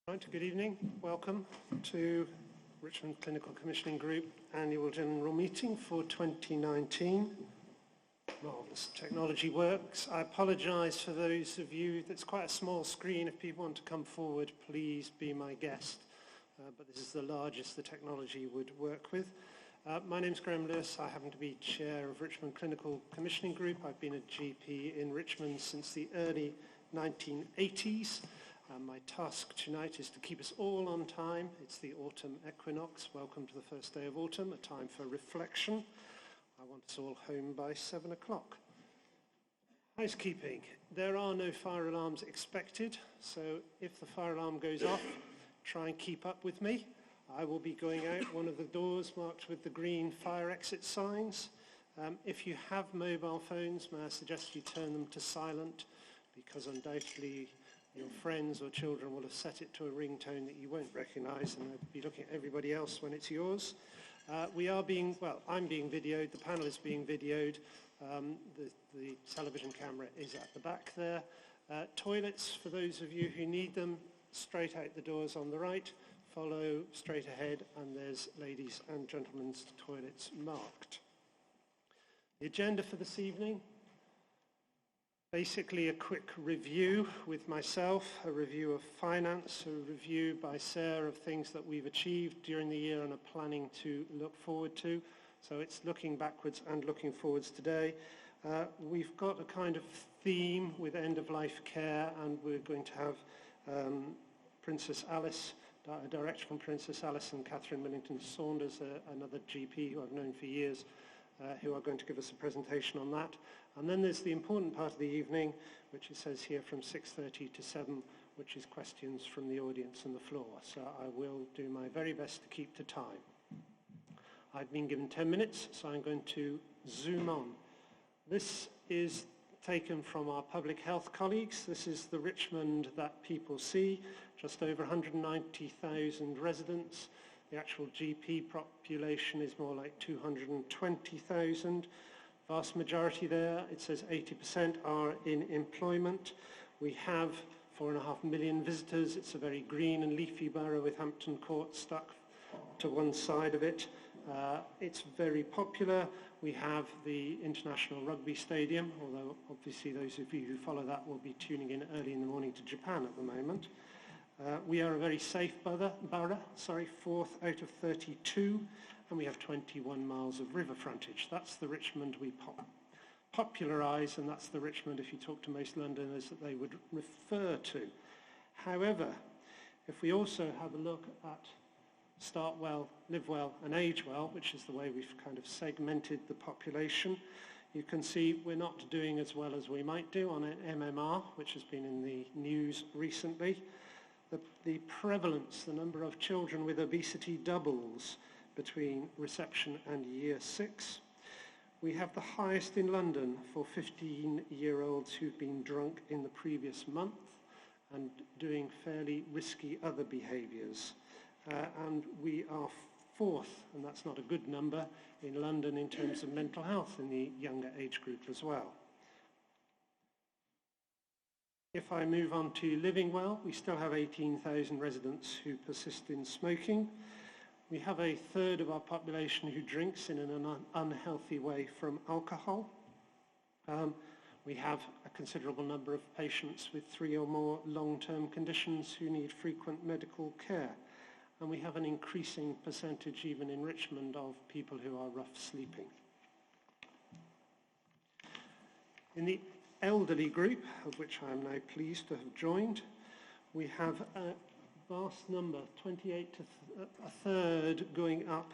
Right, good evening. Welcome to Richmond Clinical Commissioning Group Annual General Meeting for 2019. Marvellous technology works. I apologise for those of you, that's quite a small screen. If people want to come forward, please be my guest. But this is the largest the technology would work with. My name's Graham Lewis. I happen to be Chair of Richmond Clinical Commissioning Group. I've been a GP in Richmond since the early 1980s. My task tonight is to keep us all on time. It's the autumn equinox. Welcome to the first day of autumn, a time for reflection. I want us all home by 7 o'clock. Housekeeping. There are no fire alarms expected, so if the fire alarm goes off, try and keep up with me. I will be going out one of the doors marked with the green fire exit signs. If you have mobile phones, may I suggest you turn them to silent, because undoubtedly your friends or children will have set it to a ringtone that you won't recognise, and they'll be looking at everybody else when it's yours. I'm being videoed, the panel is being videoed, the television camera is at the back there. Toilets, for those of you who need them, straight out the doors on the right, follow straight ahead, and there's ladies' and gentlemen's toilets marked. The agenda for this evening. Basically a quick review with myself, a review of finance, a review by Sarah of things that we've achieved during the year and are planning to look forward to. So it's looking backwards and looking forwards today. We've got a kind of theme with end-of-life care, and we're going to have Princess Alice, a director from Princess Alice, and Catherine Millington Saunders, another GP who I've known for years, who are going to give us a presentation on that. And then there's the important part of the evening, which it says here from 6:30 to 7, which is questions from the audience and the floor. So I will do my very best to keep to time. I've been given 10 minutes, so I'm going to zoom on. This is taken from our public health colleagues. This is the Richmond that people see, just over 190,000 residents. The actual GP population is more like 220,000. Vast majority there, it says 80% are in employment. We have 4.5 million visitors. It's a very green and leafy borough with Hampton Court stuck to one side of it. It's very popular. We have the International Rugby Stadium, although obviously those of you who follow that will be tuning in early in the morning to Japan at the moment. We are a very safe borough, 4th out of 32, and we have 21 miles of river frontage. That's the Richmond we popularise, and that's the Richmond, if you talk to most Londoners, that they would refer to. However, if we also have a look at start well, live well, and age well, which is the way we've kind of segmented the population, you can see we're not doing as well as we might do on an MMR, which has been in the news recently. The prevalence, the number of children with obesity doubles between reception and year 6. We have the highest in London for 15-year-olds who've been drunk in the previous month and doing fairly risky other behaviours. And we are 4th, and that's not a good number, in London in terms of mental health in the younger age group as well. If I move on to living well, we still have 18,000 residents who persist in smoking. We have a third of our population who drinks in an unhealthy way from alcohol. We have a considerable number of patients with 3 or more long-term conditions who need frequent medical care. And we have an increasing percentage, even in Richmond, of people who are rough sleeping. In the elderly group, of which I am now pleased to have joined, we have a vast number, 28 to a third going up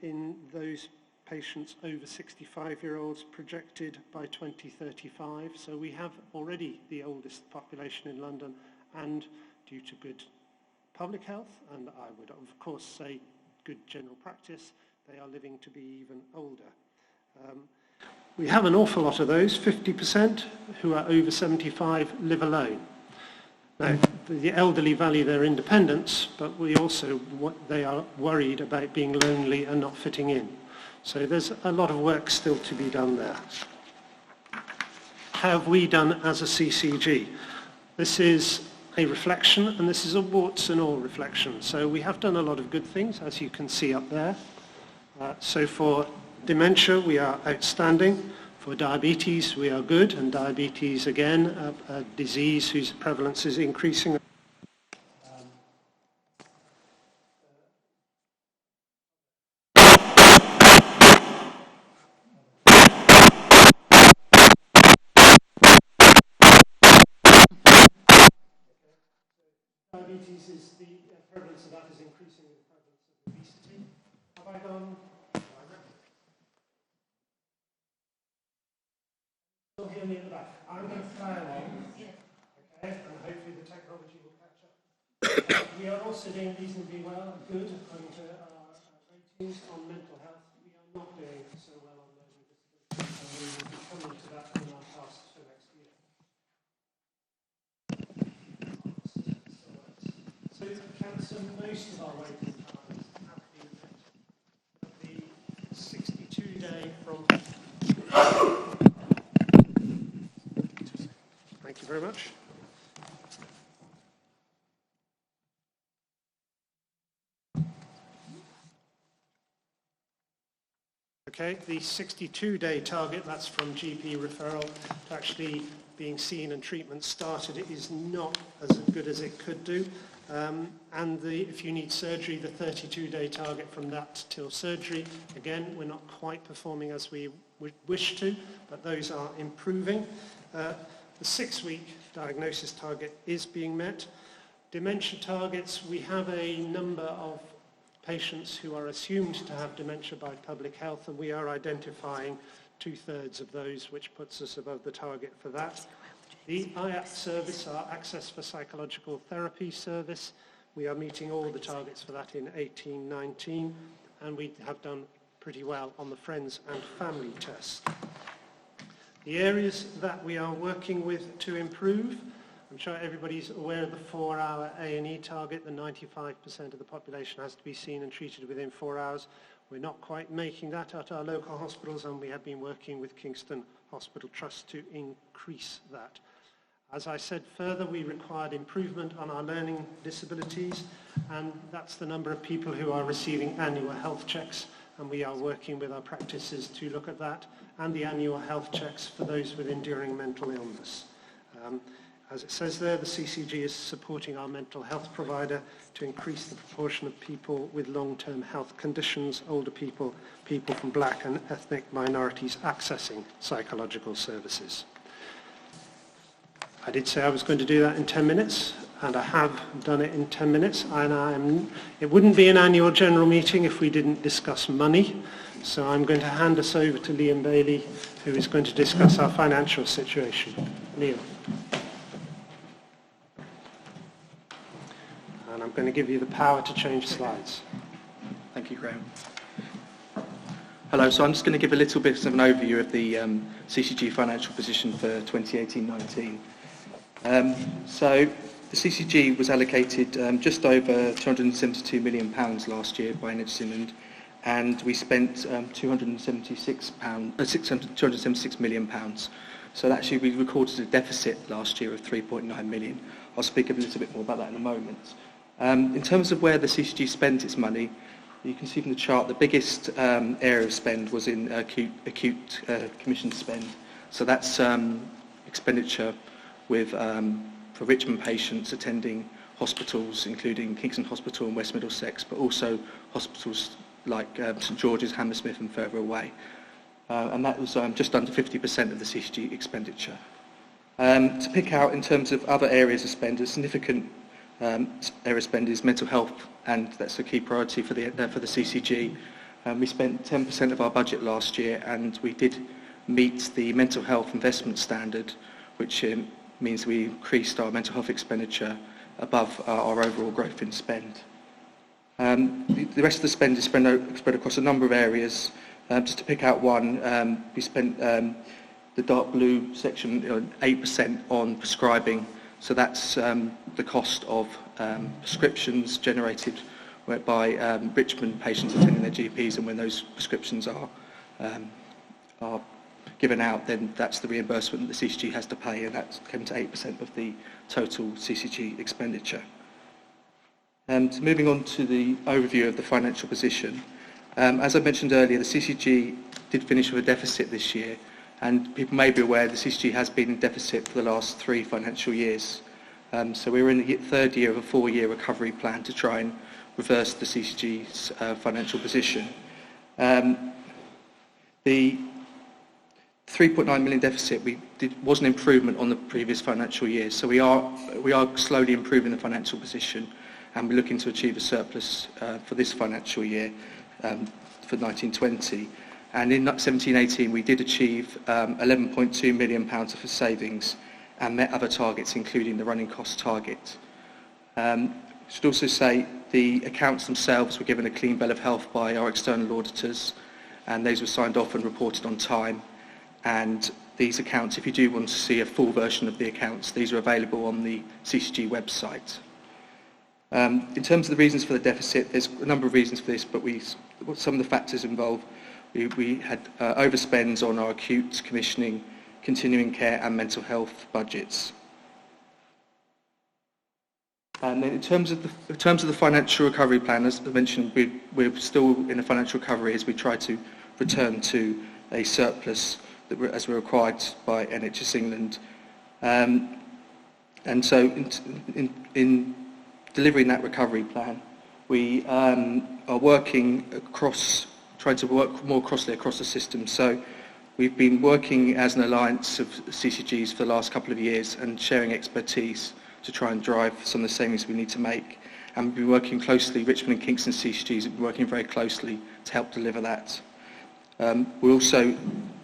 in those patients over 65-year-olds projected by 2035. So we have already the oldest population in London, and due to good public health, and I would of course say good general practice, they are living to be even older. We have an awful lot of those, 50%, who are over 75 live alone. Now, the elderly value their independence, but they are worried about being lonely and not fitting in. So there's a lot of work still to be done there. How have we done as a CCG? This is a reflection, and this is a warts and all reflection. So we have done a lot of good things, as you can see up there. So for dementia, we are outstanding. For diabetes, we are good, and diabetes, again, a disease whose prevalence is increasing. Diabetes is the prevalence of that is increasing with the prevalence of obesity. Have I gone? Still hear me at the back. I'm going to fly along, okay, and hopefully the technology will catch up. We are also doing reasonably well, good, according to our ratings on mental health. We are not doing so well on learning disabilities, and we will be coming to that in our tasks for next year. So cancer, most of our waiting times have been met. The 62-day from... Thank you very much. Okay, the 62-day target, that's from GP referral to actually being seen and treatment started, it is not as good as it could do. And if you need surgery, the 32-day target from that till surgery, again, we're not quite performing as we would wish to, but those are improving. The 6-week diagnosis target is being met. Dementia targets, we have a number of patients who are assumed to have dementia by public health, and we are identifying 2/3 of those, which puts us above the target for that. The IAP service, our Access for Psychological Therapy service, we are meeting all the targets for that in 18-19, and we have done pretty well on the friends and family test. The areas that we are working with to improve, I'm sure everybody's aware of the 4-hour A&E target. The 95% of the population has to be seen and treated within 4 hours. We're not quite making that at our local hospitals, and we have been working with Kingston Hospital Trust to increase that. As I said further, we required improvement on our learning disabilities, and that's the number of people who are receiving annual health checks, and we are working with our practices to look at that, and the annual health checks for those with enduring mental illness. As it says there, the CCG is supporting our mental health provider to increase the proportion of people with long-term health conditions, older people, people from black and ethnic minorities accessing psychological services. I did say I was going to do that in 10 minutes, and I have done it in 10 minutes. And it wouldn't be an annual general meeting if we didn't discuss money. So I'm going to hand us over to Liam Bailey, who is going to discuss our financial situation. Liam. And I'm going to give you the power to change slides. Thank you, Graham. Hello, so I'm just going to give a little bit of an overview of the CCG financial position for 2018-19. So the CCG was allocated just over £272 million last year by NHS, and we spent £276 million. So actually we recorded a deficit last year of 3.9 million. I'll speak a little bit more about that in a moment. In terms of where the CCG spent its money, you can see from the chart the biggest area of spend was in acute commission spend. So that's expenditure with for Richmond patients attending hospitals, including Kingston Hospital and West Middlesex, but also hospitals like St George's, Hammersmith and further away. And that was just under 50% of the CCG expenditure. To pick out in terms of other areas of spend, a significant area of spend is mental health, and that's a key priority for the CCG. We spent 10% of our budget last year, and we did meet the mental health investment standard, which means we increased our mental health expenditure above our overall growth in spend. The rest of the spend is spread across a number of areas. Just to pick out one, we spent the dark blue section 8% on prescribing. So that's the cost of prescriptions generated by Richmond patients attending their GPs, and when those prescriptions are given out, then that's the reimbursement that the CCG has to pay, and that came to 8% of the total CCG expenditure. So moving on to the overview of the financial position. As I mentioned earlier, the CCG did finish with a deficit this year, and people may be aware the CCG has been in deficit for the last 3 financial years. So we're in the third year of a 4-year recovery plan to try and reverse the CCG's financial position. The 3.9 million deficit was an improvement on the previous financial year, so we are slowly improving the financial position, and we're looking to achieve a surplus for this financial year for 1920. And in 17-18 we did achieve £11.2 million of savings and met other targets, including the running cost target. I should also say the accounts themselves were given a clean bill of health by our external auditors, and those were signed off and reported on time. And these accounts, if you do want to see a full version of the accounts, these are available on the CCG website. In terms of the reasons for the deficit, there's a number of reasons for this, but some of the factors involved, we had overspends on our acute, commissioning, continuing care and mental health budgets. And then in terms of the financial recovery plan, as I mentioned, we're still in a financial recovery as we try to return to a surplus as we're required by NHS England. And so in delivering that recovery plan, we are working trying to work more closely across the system. So we've been working as an alliance of CCGs for the last couple of years and sharing expertise to try and drive some of the savings we need to make. And we've been working closely, Richmond and Kingston CCGs have been working very closely to help deliver that. We also,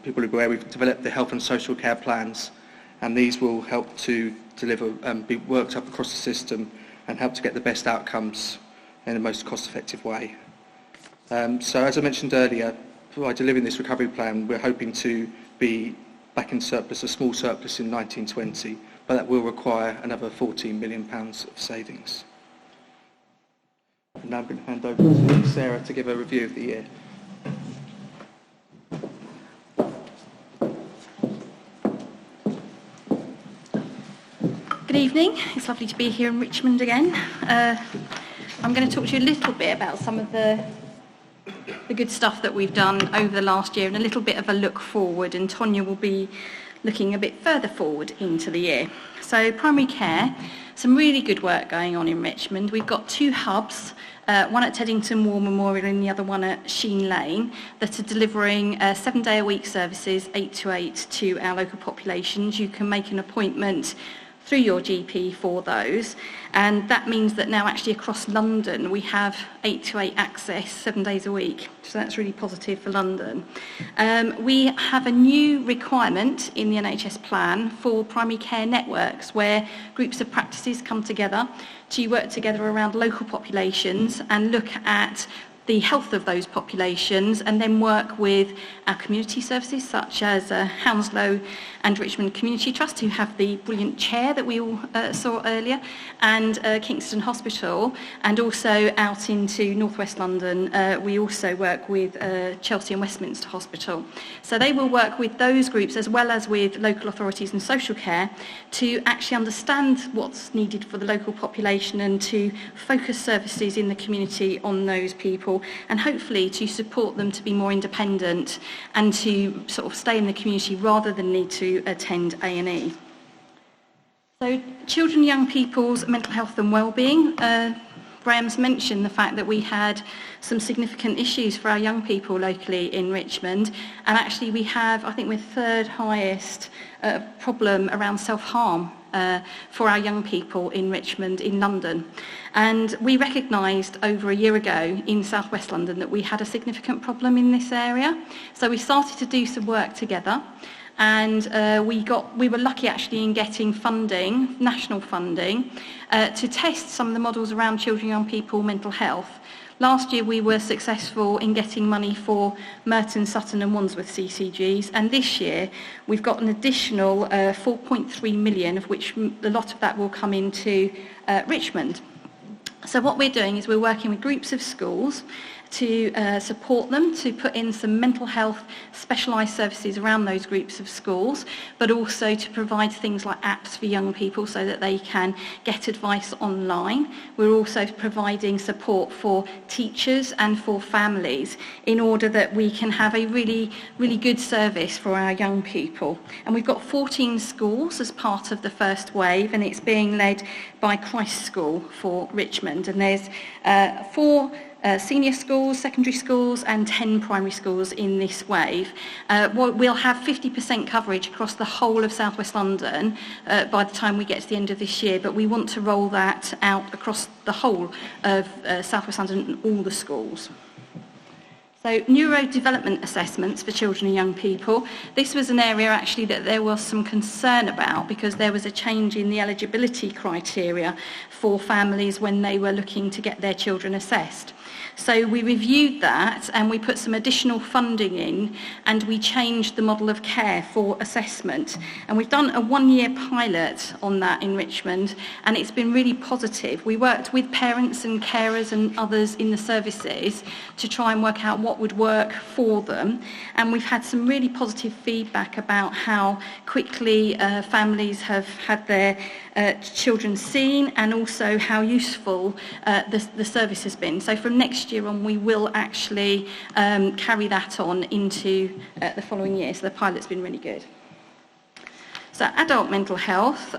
people are aware, we've developed the health and social care plans, and these will help to deliver and be worked up across the system and help to get the best outcomes in the most cost-effective way. So as I mentioned earlier, by delivering this recovery plan, we're hoping to be back in surplus, a small surplus in 1920, but that will require another £14 million of savings. And now I'm going to hand over to Sarah to give a review of the year. Good evening. It's lovely to be here in Richmond again. I'm going to talk to you a little bit about some of the good stuff that we've done over the last year and a little bit of a look forward, and Tonya will be looking a bit further forward into the year. So primary care, some really good work going on in Richmond. We've got 2 hubs, one at Teddington War Memorial and the other one at Sheen Lane, that are delivering 7-day-a-week services, 8 to 8, to our local populations. You can make an appointment through your GP for those, and that means that now actually across London we have 8 to 8 access 7 days a week, so that's really positive for London. We have a new requirement in the NHS plan for primary care networks, where groups of practices come together to work together around local populations and look at the health of those populations, and then work with our community services such as Hounslow and Richmond Community Trust, who have the brilliant chair that we all saw earlier, and Kingston Hospital, and also out into northwest London we also work with Chelsea and Westminster Hospital. So they will work with those groups as well as with local authorities and social care to actually understand what's needed for the local population and to focus services in the community on those people, and hopefully to support them to be more independent and to sort of stay in the community rather than need to attend A&E. So children and young people's mental health and wellbeing. Graham's mentioned the fact that we had some significant issues for our young people locally in Richmond, and actually we have, I think we're 3rd highest problem around self-harm for our young people in Richmond, in London. And we recognised over a year ago in South West London that we had a significant problem in this area. So we started to do some work together, and we were lucky actually in getting funding, national funding, to test some of the models around children and young people mental health. Last year we were successful in getting money for Merton, Sutton and Wandsworth CCGs, and this year we've got an additional 4.3 million, of which a lot of that will come into Richmond. So what we're doing is we're working with groups of schools to support them, to put in some mental health specialised services around those groups of schools, but also to provide things like apps for young people so that they can get advice online. We're also providing support for teachers and for families in order that we can have a really, really good service for our young people. And we've got 14 schools as part of the first wave, and it's being led by Christ School for Richmond. And there's 4 senior schools, secondary schools and 10 primary schools in this wave. We'll have 50% coverage across the whole of South West London by the time we get to the end of this year, but we want to roll that out across the whole of South West London and all the schools. So neurodevelopment assessments for children and young people. This was an area actually that there was some concern about because there was a change in the eligibility criteria for families when they were looking to get their children assessed. So we reviewed that and we put some additional funding in and we changed the model of care for assessment. And we've done a 1-year pilot on that in Richmond and it's been really positive. We worked with parents and carers and others in the services to try and work out what would work for them. And we've had some really positive feedback about how quickly families have had their children seen and also how useful the service has been. So from next year on we will actually carry that on into the following year. So the pilot's been really good. So adult mental health.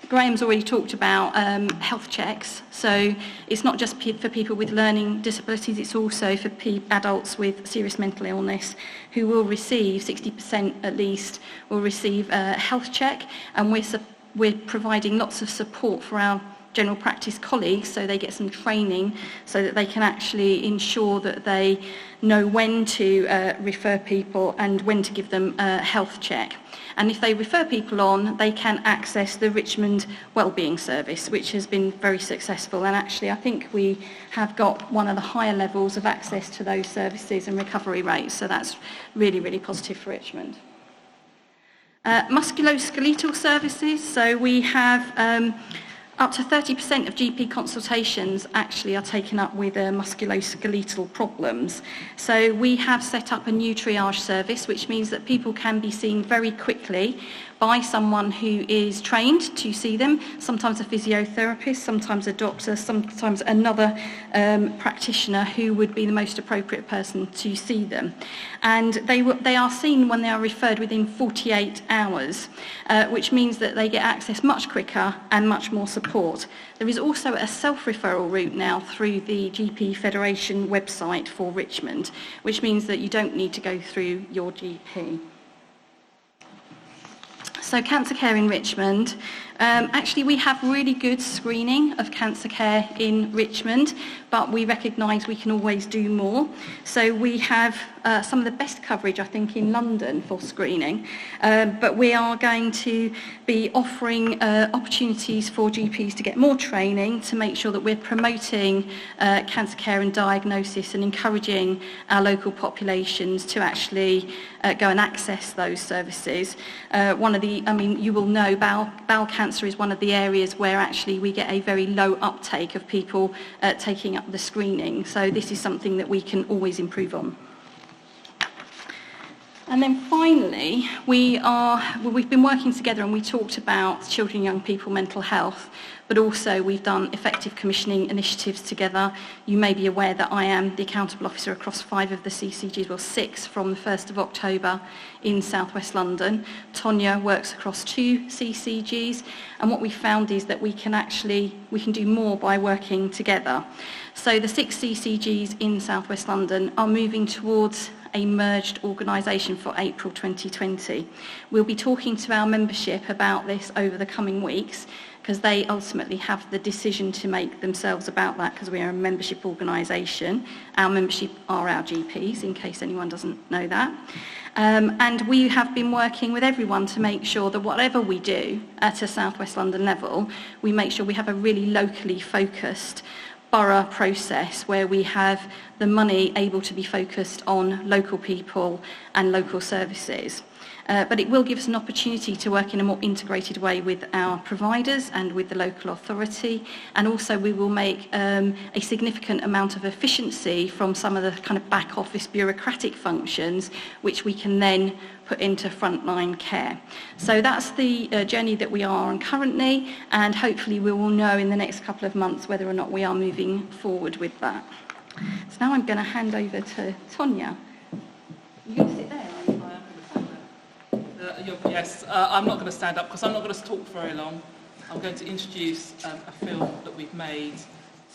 Graham's already talked about health checks. So it's not just for people with learning disabilities, it's also for adults with serious mental illness who will receive, 60% at least, will receive a health check. And we're providing lots of support for our general practice colleagues so they get some training so that they can actually ensure that they know when to refer people and when to give them a health check. And if they refer people on, they can access the Richmond Wellbeing Service, which has been very successful. And actually, I think we have got one of the higher levels of access to those services and recovery rates. So that's really, really positive for Richmond. Musculoskeletal services. So we have up to 30% of GP consultations actually are taken up with musculoskeletal problems. So we have set up a new triage service, which means that people can be seen very quickly by someone who is trained to see them, sometimes a physiotherapist, sometimes a doctor, sometimes another practitioner who would be the most appropriate person to see them. And they are seen when they are referred within 48 hours, which means that they get access much quicker and much more support. There is also a self-referral route now through the GP Federation website for Richmond, which means that you don't need to go through your GP. So cancer care in Richmond. Actually, we have really good screening of cancer care in Richmond, but we recognise we can always do more. So we have some of the best coverage, I think, in London for screening, but we are going to be offering opportunities for GPs to get more training to make sure that we're promoting cancer care and diagnosis and encouraging our local populations to actually go and access those services. You will know bowel cancer is one of the areas where actually we get a very low uptake of people taking up the screening. So this is something that we can always improve on. And then finally, we've been working together and we talked about children and young people mental health, but also we've done effective commissioning initiatives together. You may be aware that I am the accountable officer across 5 of the CCGs, well 6 from the 1st of October in South West London. Tonya works across 2 CCGs, and what we found is that we can do more by working together. So the 6 CCGs in South West London are moving towards a merged organisation for April 2020. We'll be talking to our membership about this over the coming weeks because they ultimately have the decision to make themselves about that because we are a membership organisation. Our membership are our GPs, in case anyone doesn't know that. And we have been working with everyone to make sure that whatever we do at a South West London level, we make sure we have a really locally focused borough process where we have the money able to be focused on local people and local services. but it will give us an opportunity to work in a more integrated way with our providers and with the local authority, and also we will make a significant amount of efficiency from some of the kind of back office bureaucratic functions which we can then put into frontline care. So that's the journey that we are on currently, and hopefully we will know in the next couple of months whether or not we are moving forward with that. So now I'm going to hand over to Tonya. You going to sit there, are you? Yes, I'm not going to stand up because I'm not going to talk very long. I'm going to introduce a film that we've made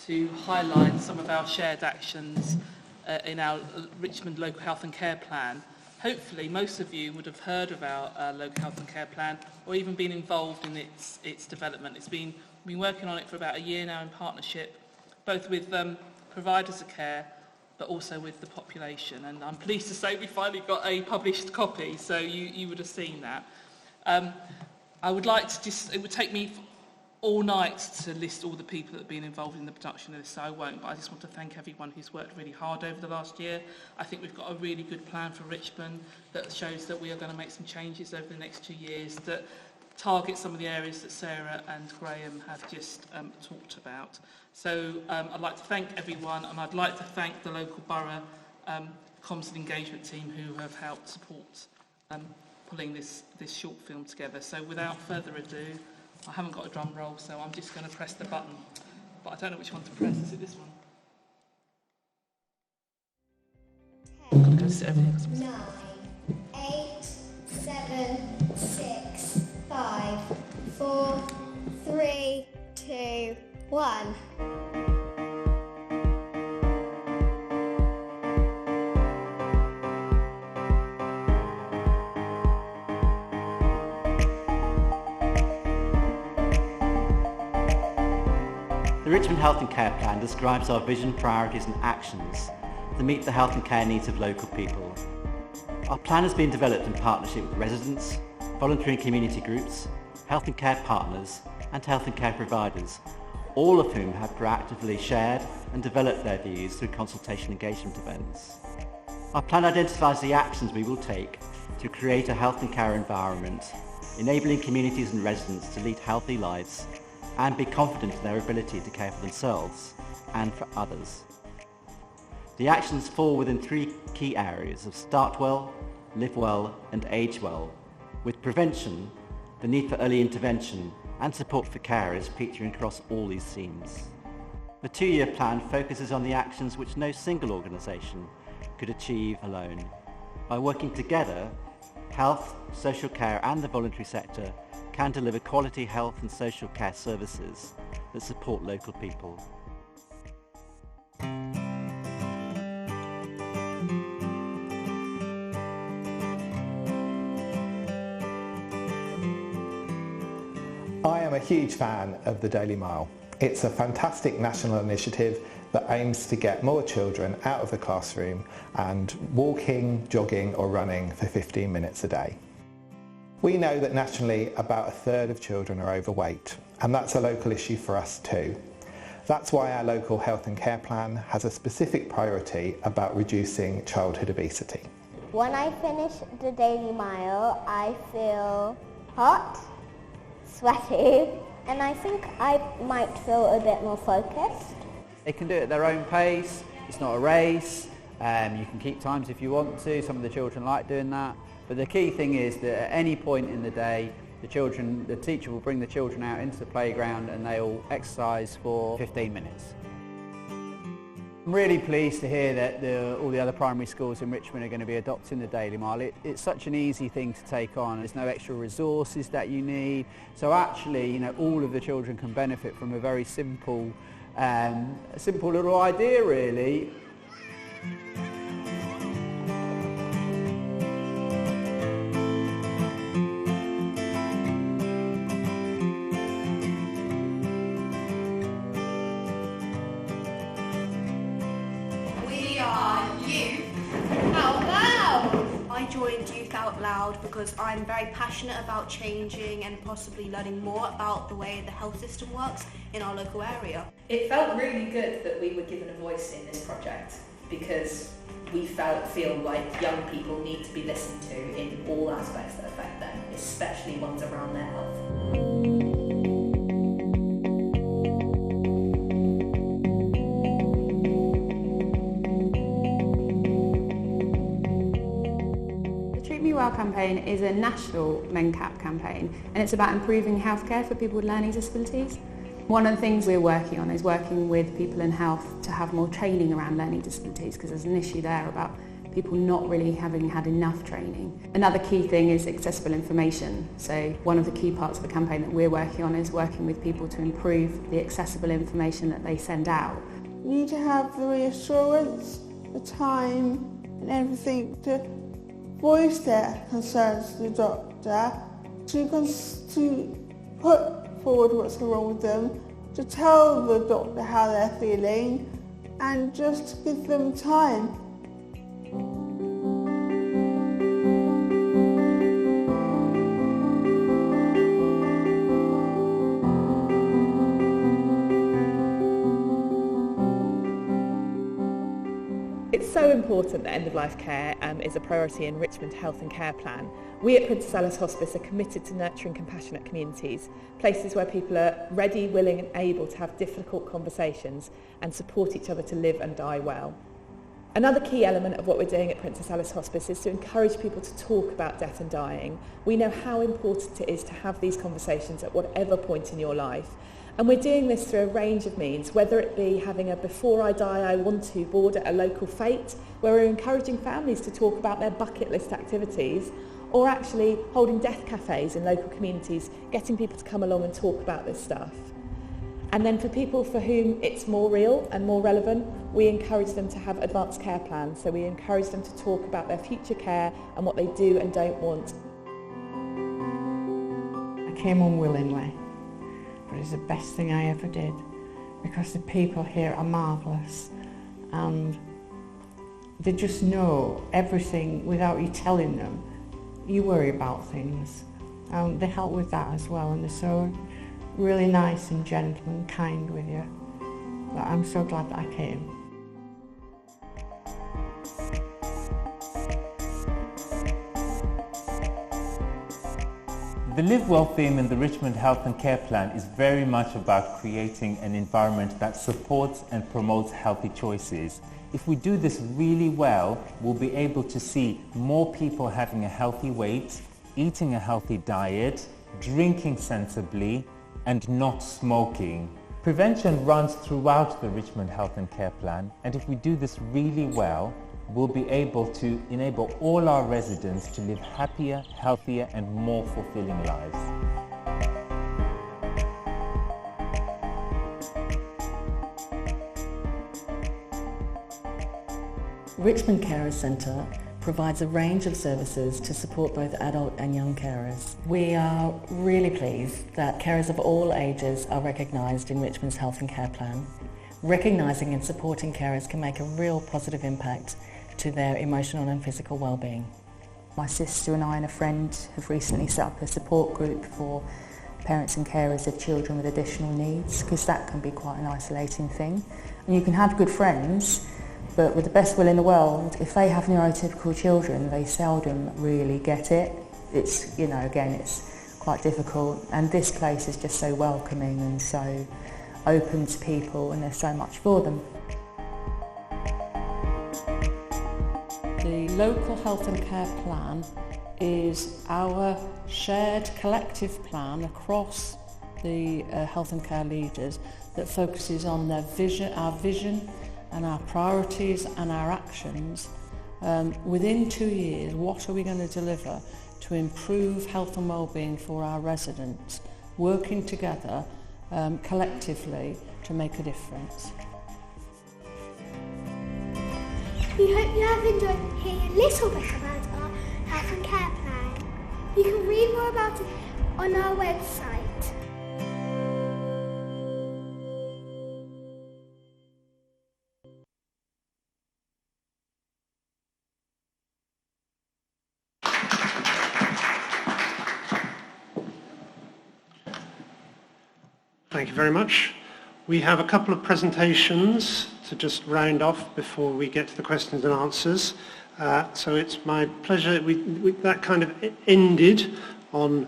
to highlight some of our shared actions in our Richmond Local Health and Care Plan. Hopefully most of you would have heard of our local health and care plan or even been involved in its development. We've been working on it for about a year now in partnership, both with providers of care but also with the population, and I'm pleased to say we finally got a published copy, so you would have seen that. I would like to it would take me all night to list all the people that have been involved in the production of this, so I won't, but I just want to thank everyone who's worked really hard over the last year. I think we've got a really good plan for Richmond that shows that we are going to make some changes over the next 2 years that target some of the areas that Sarah and Graham have just talked about. So I'd like to thank everyone, and I'd like to thank the local borough comms and engagement team who have helped support pulling this short film together. So without further ado, I haven't got a drum roll, so I'm just going to press the button. But I don't know which one to press. Is it this one? 10, 9, 8, 7, 6, 5, 4, 3, 2, 1. The Richmond Health and Care Plan describes our vision, priorities and actions to meet the health and care needs of local people. Our plan has been developed in partnership with residents, voluntary and community groups, health and care partners and health and care providers, all of whom have proactively shared and developed their views through consultation engagement events. Our plan identifies the actions we will take to create a health and care environment, enabling communities and residents to lead healthy lives and be confident in their ability to care for themselves and for others. The actions fall within 3 key areas of start well, live well and age well, with prevention, the need for early intervention and support for carers featuring across all these themes. The 2-year plan focuses on the actions which no single organisation could achieve alone. By working together, health, social care and the voluntary sector can deliver quality health and social care services that support local people. I am a huge fan of the Daily Mile. It's a fantastic national initiative that aims to get more children out of the classroom and walking, jogging or running for 15 minutes a day. We know that nationally about 1/3 of children are overweight, and that's a local issue for us too. That's why our local health and care plan has a specific priority about reducing childhood obesity. When I finish the Daily Mile, I feel hot, sweaty, and I think I might feel a bit more focused. They can do it at their own pace, it's not a race, you can keep times if you want to, some of the children like doing that. But the key thing is that at any point in the day, the teacher will bring the children out into the playground and they'll exercise for 15 minutes. I'm really pleased to hear that all the other primary schools in Richmond are going to be adopting the Daily Mile. It's such an easy thing to take on. There's no extra resources that you need. So actually, all of the children can benefit from a very simple little idea, really. I joined Youth Out Loud because I'm very passionate about changing and possibly learning more about the way the health system works in our local area. It felt really good that we were given a voice in this project because we feel like young people need to be listened to in all aspects that affect them, especially ones around their health. Well campaign is a national MenCap campaign, and it's about improving healthcare for people with learning disabilities. One of the things we're working on is working with people in health to have more training around learning disabilities, because there's an issue there about people not really having had enough training. Another key thing is accessible information. So one of the key parts of the campaign that we're working on is working with people to improve the accessible information that they send out. You need to have the reassurance, the time and everything to voice their concerns to the doctor, to put forward what's wrong with them, to tell the doctor how they're feeling, and just give them time. It's so important that end-of-life care is a priority in Richmond Health and Care Plan. We at Princess Alice Hospice are committed to nurturing compassionate communities, places where people are ready, willing and able to have difficult conversations and support each other to live and die well. Another key element of what we're doing at Princess Alice Hospice is to encourage people to talk about death and dying. We know how important it is to have these conversations at whatever point in your life. And we're doing this through a range of means, whether it be having a Before I Die I Want To board at a local fete, where we're encouraging families to talk about their bucket list activities, or actually holding death cafes in local communities, getting people to come along and talk about this stuff. And then for people for whom it's more real and more relevant, we encourage them to have advanced care plans. So we encourage them to talk about their future care and what they do and don't want. I came unwillingly, but it's the best thing I ever did, because the people here are marvellous and they just know everything without you telling them. You worry about things and they help with that as well, and they're so really nice and gentle and kind with you. But I'm so glad that I came. The Live Well theme in the Richmond Health and Care Plan is very much about creating an environment that supports and promotes healthy choices. If we do this really well, we'll be able to see more people having a healthy weight, eating a healthy diet, drinking sensibly, and not smoking. Prevention runs throughout the Richmond Health and Care Plan, and if we do this really well, we'll be able to enable all our residents to live happier, healthier and more fulfilling lives. Richmond Carers Centre provides a range of services to support both adult and young carers. We are really pleased that carers of all ages are recognised in Richmond's Health and Care Plan. Recognising and supporting carers can make a real positive impact to their emotional and physical well-being. My sister and I and a friend have recently set up a support group for parents and carers of children with additional needs, because that can be quite an isolating thing. And you can have good friends, but with the best will in the world, if they have neurotypical children, they seldom really get it. It's, you know, again, it's quite difficult. And this place is just so welcoming and so open to people, and there's so much for them. The local health and care plan is our shared collective plan across the health and care leaders that focuses on their vision, our vision and our priorities and our actions. Within 2 years, what are we going to deliver to improve health and well-being for our residents, working together collectively to make a difference. We hope you have enjoyed hearing a little bit about our health and care plan. You can read more about it on our website. Thank you very much. We have a couple of presentations to just round off before we get to the questions and answers. So it's my pleasure, that kind of ended on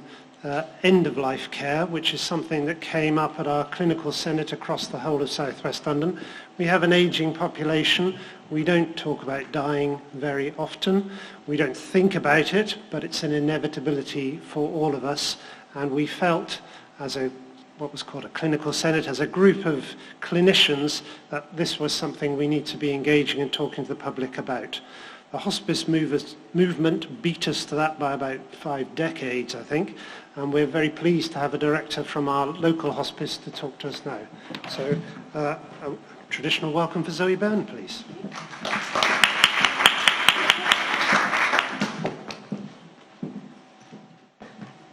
end-of-life care, which is something that came up at our clinical senate across the whole of South West London. We have an ageing population. We don't talk about dying very often. We don't think about it, but it's an inevitability for all of us. And we felt, as what was called a clinical senate, as a group of clinicians, that this was something we need to be engaging and talking to the public about. The hospice movement beat us to that by about 5 decades, I think, and we're very pleased to have a director from our local hospice to talk to us now. So, a traditional welcome for Zoe Byrne, please.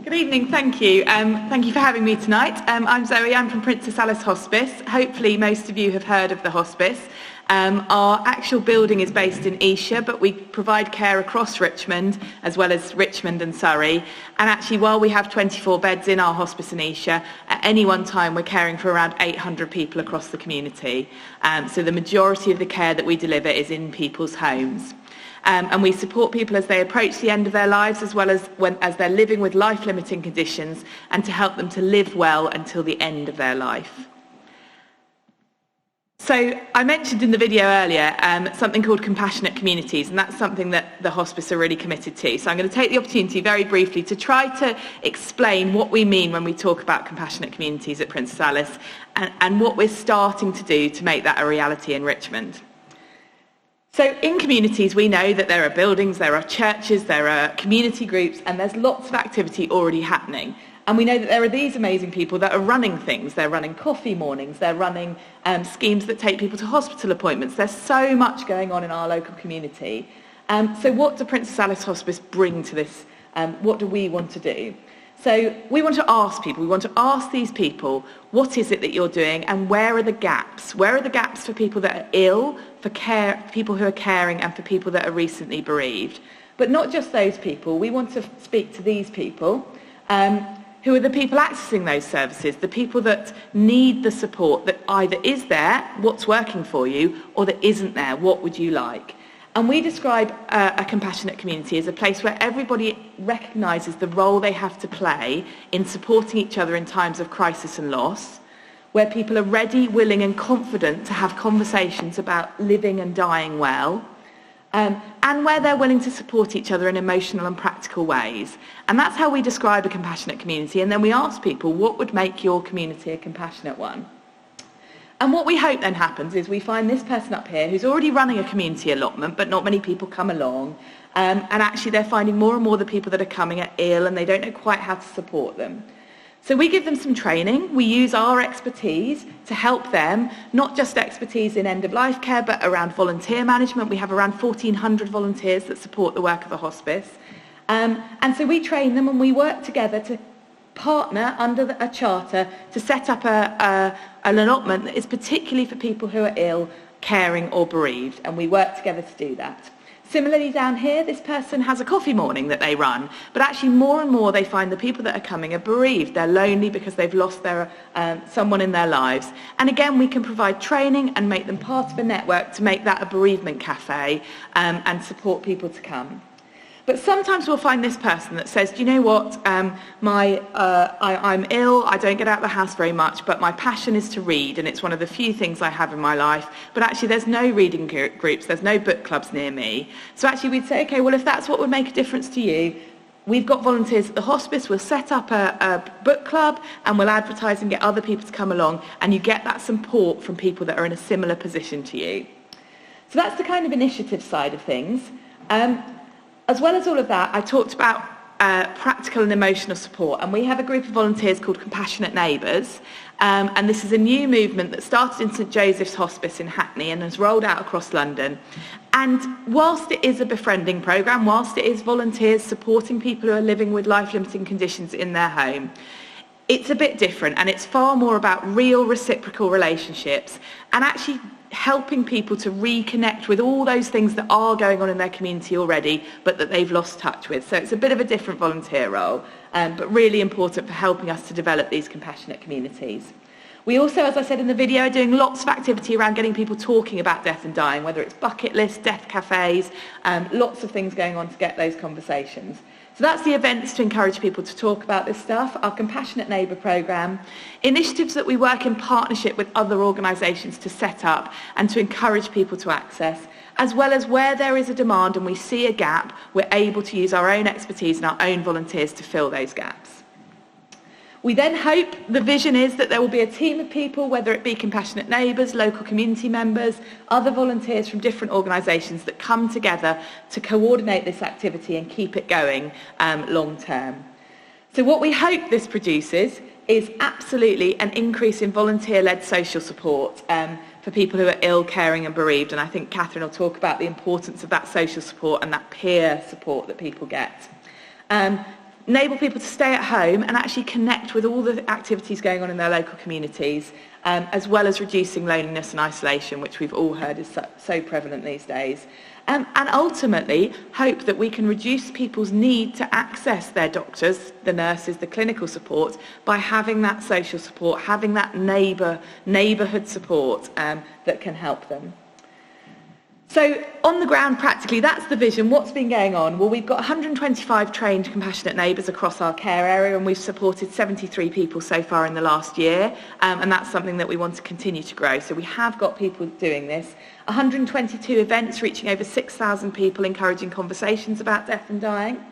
Good evening, thank you. Thank you for having me tonight. I'm Zoe, I'm from Princess Alice Hospice. Hopefully most of you have heard of the hospice. Our actual building is based in Esher, but we provide care across Richmond, as well as Richmond and Surrey. And actually, while we have 24 beds in our hospice in Esher, at any one time we're caring for around 800 people across the community. So the majority of the care that we deliver is in people's homes. And we support people as they approach the end of their lives, as well as as they're living with life-limiting conditions, and to help them to live well until the end of their life. So I mentioned in the video earlier something called compassionate communities, and that's something that the hospice are really committed to. So I'm going to take the opportunity very briefly to try to explain what we mean when we talk about compassionate communities at Princess Alice, and what we're starting to do to make that a reality in Richmond. So in communities, we know that there are buildings, there are churches, there are community groups, and there's lots of activity already happening. And we know that there are these amazing people that are running things. They're running coffee mornings, they're running schemes that take people to hospital appointments. There's so much going on in our local community. So what do Princess Alice Hospice bring to this? What do we want to do? So we want to ask people, we want to ask these people, what is it that you're doing, and where are the gaps? Where are the gaps for people that are ill, for people who are caring, and for people that are recently bereaved? But not just those people. We want to speak to these people, who are the people accessing those services, the people that need the support that either is there, what's working for you, or that isn't there, what would you like? And we describe a compassionate community as a place where everybody recognises the role they have to play in supporting each other in times of crisis and loss, where people are ready, willing and confident to have conversations about living and dying well, and where they're willing to support each other in emotional and practical ways. And that's how we describe a compassionate community. And then we ask people, what would make your community a compassionate one? And what we hope then happens is we find this person up here who's already running a community allotment, but not many people come along. And actually they're finding more and more the people that are coming are ill, and they don't know quite how to support them. So we give them some training. We use our expertise to help them, not just expertise in end-of-life care, but around volunteer management. We have around 1,400 volunteers that support the work of the hospice. And so we train them, and we work together to partner under a charter to set up an allotment that is particularly for people who are ill, caring or bereaved, and we work together to do that. Similarly down here, this person has a coffee morning that they run, but actually more and more they find the people that are coming are bereaved. They're lonely because they've lost their someone in their lives. And again, we can provide training and make them part of a network to make that a bereavement cafe and support people to come. But sometimes we'll find this person that says, do you know what, I'm ill, I don't get out of the house very much, but my passion is to read, and it's one of the few things I have in my life, but actually there's no reading groups, there's no book clubs near me. So actually we'd say, okay, well if that's what would make a difference to you, we've got volunteers at the hospice, we'll set up a book club, and we'll advertise and get other people to come along, and you get that support from people that are in a similar position to you. So that's the kind of initiative side of things. As well as all of that, I talked about practical and emotional support, and we have a group of volunteers called Compassionate Neighbours, and this is a new movement that started in St Joseph's Hospice in Hackney and has rolled out across London. And whilst it is a befriending programme, whilst it is volunteers supporting people who are living with life-limiting conditions in their home, it's a bit different, and it's far more about real reciprocal relationships and actually helping people to reconnect with all those things that are going on in their community already, but that they've lost touch with. So it's a bit of a different volunteer role, but really important for helping us to develop these compassionate communities. We also, as I said in the video, are doing lots of activity around getting people talking about death and dying, whether it's bucket lists, death cafes, lots of things going on to get those conversations. So that's the events to encourage people to talk about this stuff, our Compassionate Neighbour programme, initiatives that we work in partnership with other organisations to set up and to encourage people to access, as well as where there is a demand and we see a gap, we're able to use our own expertise and our own volunteers to fill those gaps. We then hope, the vision is that there will be a team of people, whether it be compassionate neighbours, local community members, other volunteers from different organisations that come together to coordinate this activity and keep it going long term. So what we hope this produces is absolutely an increase in volunteer-led social support for people who are ill, caring and bereaved. And I think Catherine will talk about the importance of that social support and that peer support that people get. Enable people to stay at home and actually connect with all the activities going on in their local communities, as well as reducing loneliness and isolation, which we've all heard is so prevalent these days. And ultimately, hope that we can reduce people's need to access their doctors, the nurses, the clinical support, by having that social support, having that neighbourhood support that can help them. So on the ground, practically, that's the vision. What's been going on? Well, we've got 125 trained compassionate neighbours across our care area, and we've supported 73 people so far in the last year, and that's something that we want to continue to grow. So we have got people doing this. 122 events reaching over 6,000 people, encouraging conversations about death and dying.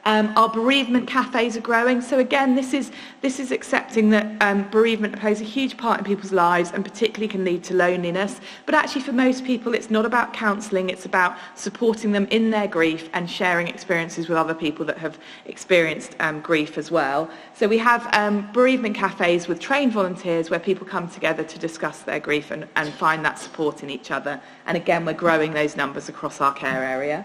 Our bereavement cafes are growing. So again, this is accepting that bereavement plays a huge part in people's lives and particularly can lead to loneliness. But actually for most people, it's not about counselling, it's about supporting them in their grief and sharing experiences with other people that have experienced grief as well. So we have bereavement cafes with trained volunteers where people come together to discuss their grief and find that support in each other. And again, we're growing those numbers across our care area.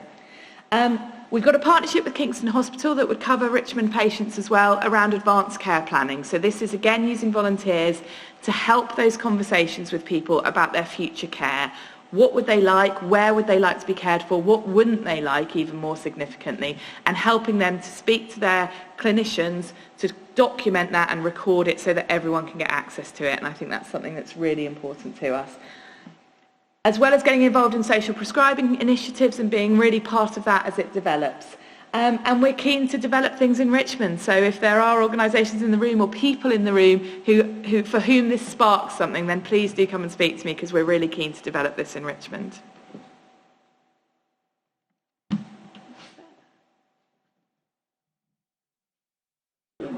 We've got a partnership with Kingston Hospital that would cover Richmond patients as well around advanced care planning. So this is again using volunteers to help those conversations with people about their future care. What would they like? Where would they like to be cared for? What wouldn't they like, even more significantly? And helping them to speak to their clinicians to document that and record it so that everyone can get access to it. And I think that's something that's really important to us. As well as getting involved in social prescribing initiatives and being really part of that as it develops. And we're keen to develop things in Richmond. So if there are organisations in the room or people in the room who for whom this sparks something, then please do come and speak to me because we're really keen to develop this in Richmond. And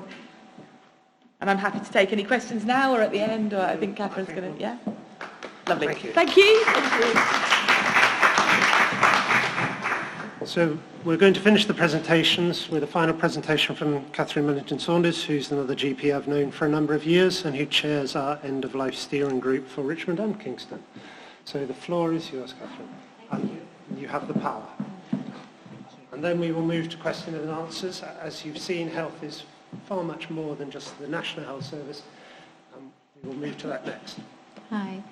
I'm happy to take any questions now or at the end, or I think Catherine's going to, yeah? Lovely. Thank you. So we're going to finish the presentations with a final presentation from Catherine Millington-Saunders, who's another GP I've known for a number of years and who chairs our end-of-life steering group for Richmond and Kingston. So the floor is yours, Catherine. And you have the power. And then we will move to questions and answers. As you've seen, health is far much more than just the National Health Service. We will move to that next. Hi.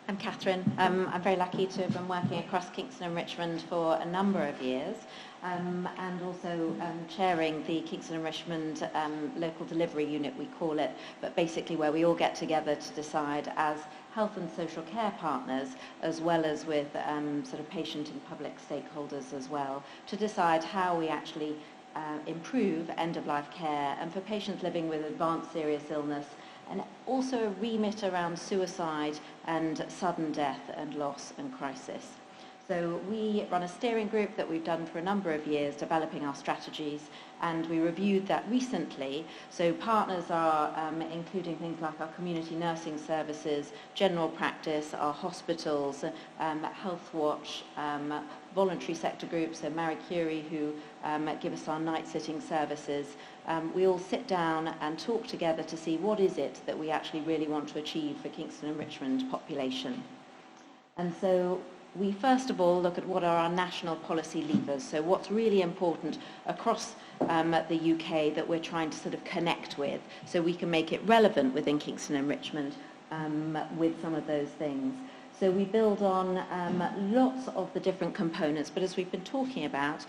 I'm Catherine. I'm very lucky to have been working across Kingston and Richmond for a number of years and also chairing the Kingston and Richmond local delivery unit, we call it, but basically where we all get together to decide as health and social care partners, as well as with sort of patient and public stakeholders as well, to decide how we actually improve end-of-life care and for patients living with advanced serious illness, and also a remit around suicide and sudden death and loss and crisis. So we run a steering group that we've done for a number of years, developing our strategies, and we reviewed that recently. So partners are including things like our community nursing services, general practice, our hospitals, Health Watch, voluntary sector groups, so Marie Curie, who give us our night sitting services. We all sit down and talk together to see what is it that we actually really want to achieve for Kingston and Richmond population. And so we first of all look at what are our national policy levers, so what's really important across the UK that we're trying to sort of connect with, so we can make it relevant within Kingston and Richmond with some of those things. So we build on lots of the different components, but as we've been talking about,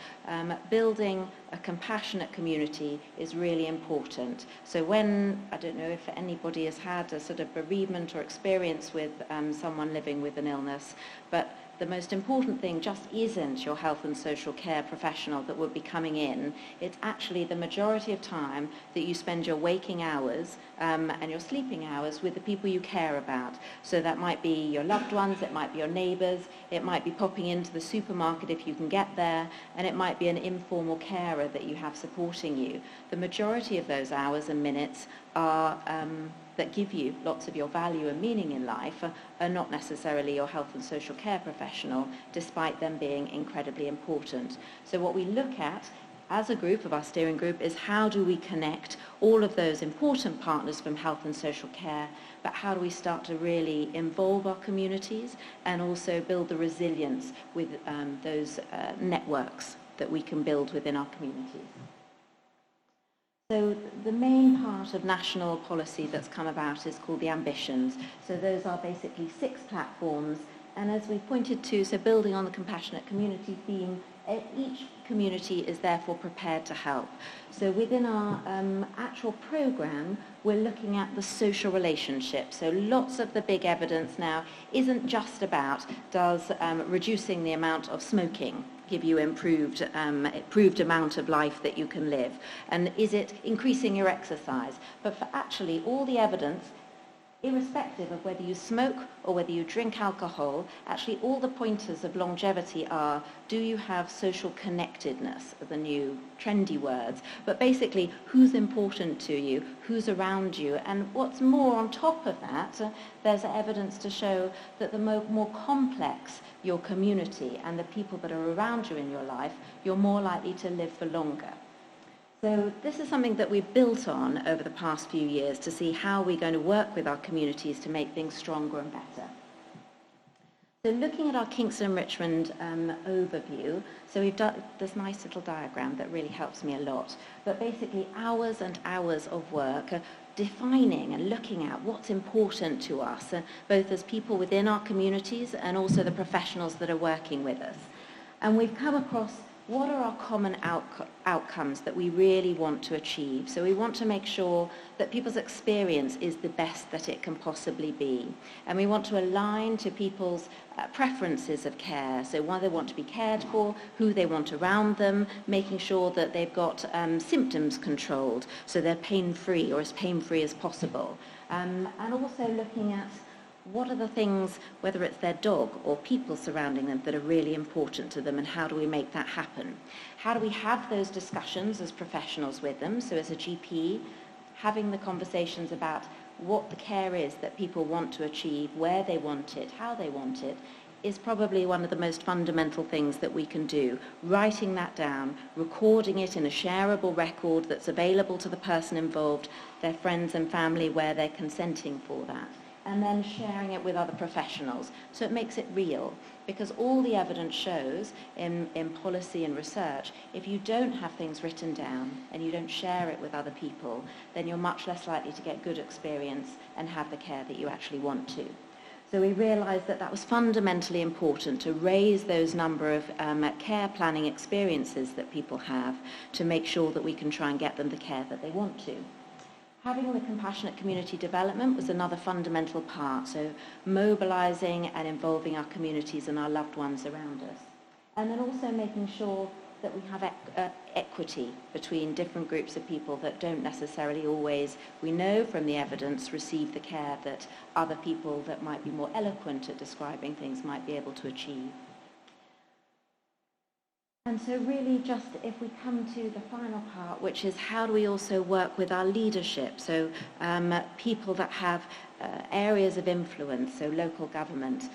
building a compassionate community is really important. So when, I don't know if anybody has had a sort of bereavement or experience with someone living with an illness, but the most important thing just isn't your health and social care professional that would be coming in. It's actually the majority of time that you spend your waking hours and your sleeping hours with the people you care about. So that might be your loved ones, it might be your neighbours, it might be popping into the supermarket if you can get there, and it might be an informal carer that you have supporting you. The majority of those hours and minutes are that give you lots of your value and meaning in life are not necessarily your health and social care professional, despite them being incredibly important. So what we look at as a group of our steering group is how do we connect all of those important partners from health and social care, but how do we start to really involve our communities and also build the resilience with those networks that we can build within our communities. So the main part of national policy that's come about is called the ambitions. So those are basically 6 platforms, and as we pointed to, so building on the compassionate community theme, each community is therefore prepared to help. So within our actual programme, we're looking at the social relationship. So lots of the big evidence now isn't just about does reducing the amount of smoking give you improved amount of life that you can live, and is it increasing your exercise, but for actually all the evidence, irrespective of whether you smoke or whether you drink alcohol, actually all the pointers of longevity are, do you have social connectedness, are the new trendy words, but basically who's important to you, who's around you, and what's more on top of that, there's evidence to show that the more complex your community and the people that are around you in your life, you're more likely to live for longer. So this is something that we've built on over the past few years to see how we're going to work with our communities to make things stronger and better. So looking at our Kingston and Richmond overview, so we've done this nice little diagram that really helps me a lot, but basically hours and hours of work defining and looking at what's important to us, both as people within our communities and also the professionals that are working with us. And we've come across what are our common outcomes that we really want to achieve. So we want to make sure that people's experience is the best that it can possibly be. And we want to align to people's preferences of care. So why they want to be cared for, who they want around them, making sure that they've got symptoms controlled so they're pain-free or as pain-free as possible. And also looking at what are the things, whether it's their dog or people surrounding them, that are really important to them, and how do we make that happen? How do we have those discussions as professionals with them? So as a GP, having the conversations about what the care is that people want to achieve, where they want it, how they want it, is probably one of the most fundamental things that we can do. Writing that down, recording it in a shareable record that's available to the person involved, their friends and family where they're consenting for that, and then sharing it with other professionals. So it makes it real, because all the evidence shows in policy and research, if you don't have things written down and you don't share it with other people, then you're much less likely to get good experience and have the care that you actually want to. So we realised that that was fundamentally important, to raise those number of care planning experiences that people have, to make sure that we can try and get them the care that they want to. Having the compassionate community development was another fundamental part, so mobilising and involving our communities and our loved ones around us. And then also making sure that we have equity between different groups of people that don't necessarily always, we know from the evidence, receive the care that other people that might be more eloquent at describing things might be able to achieve. And so really just if we come to the final part, which is how do we also work with our leadership, so people that have areas of influence, so local government,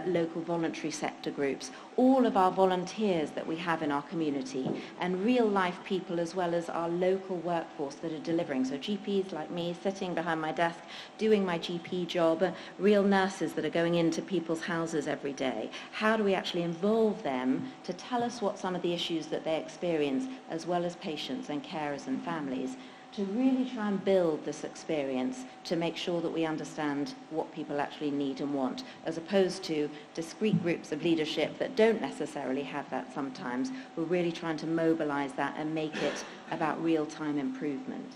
local voluntary sector groups, all of our volunteers that we have in our community, and real life people as well as our local workforce that are delivering. So GPs like me sitting behind my desk doing my GP job, real nurses that are going into people's houses every day. How do we actually involve them to tell us what some of the issues that they experience, as well as patients and carers and families, to really try and build this experience to make sure that we understand what people actually need and want, as opposed to discrete groups of leadership that don't necessarily have that sometimes. We're really trying to mobilise that and make it about real-time improvement.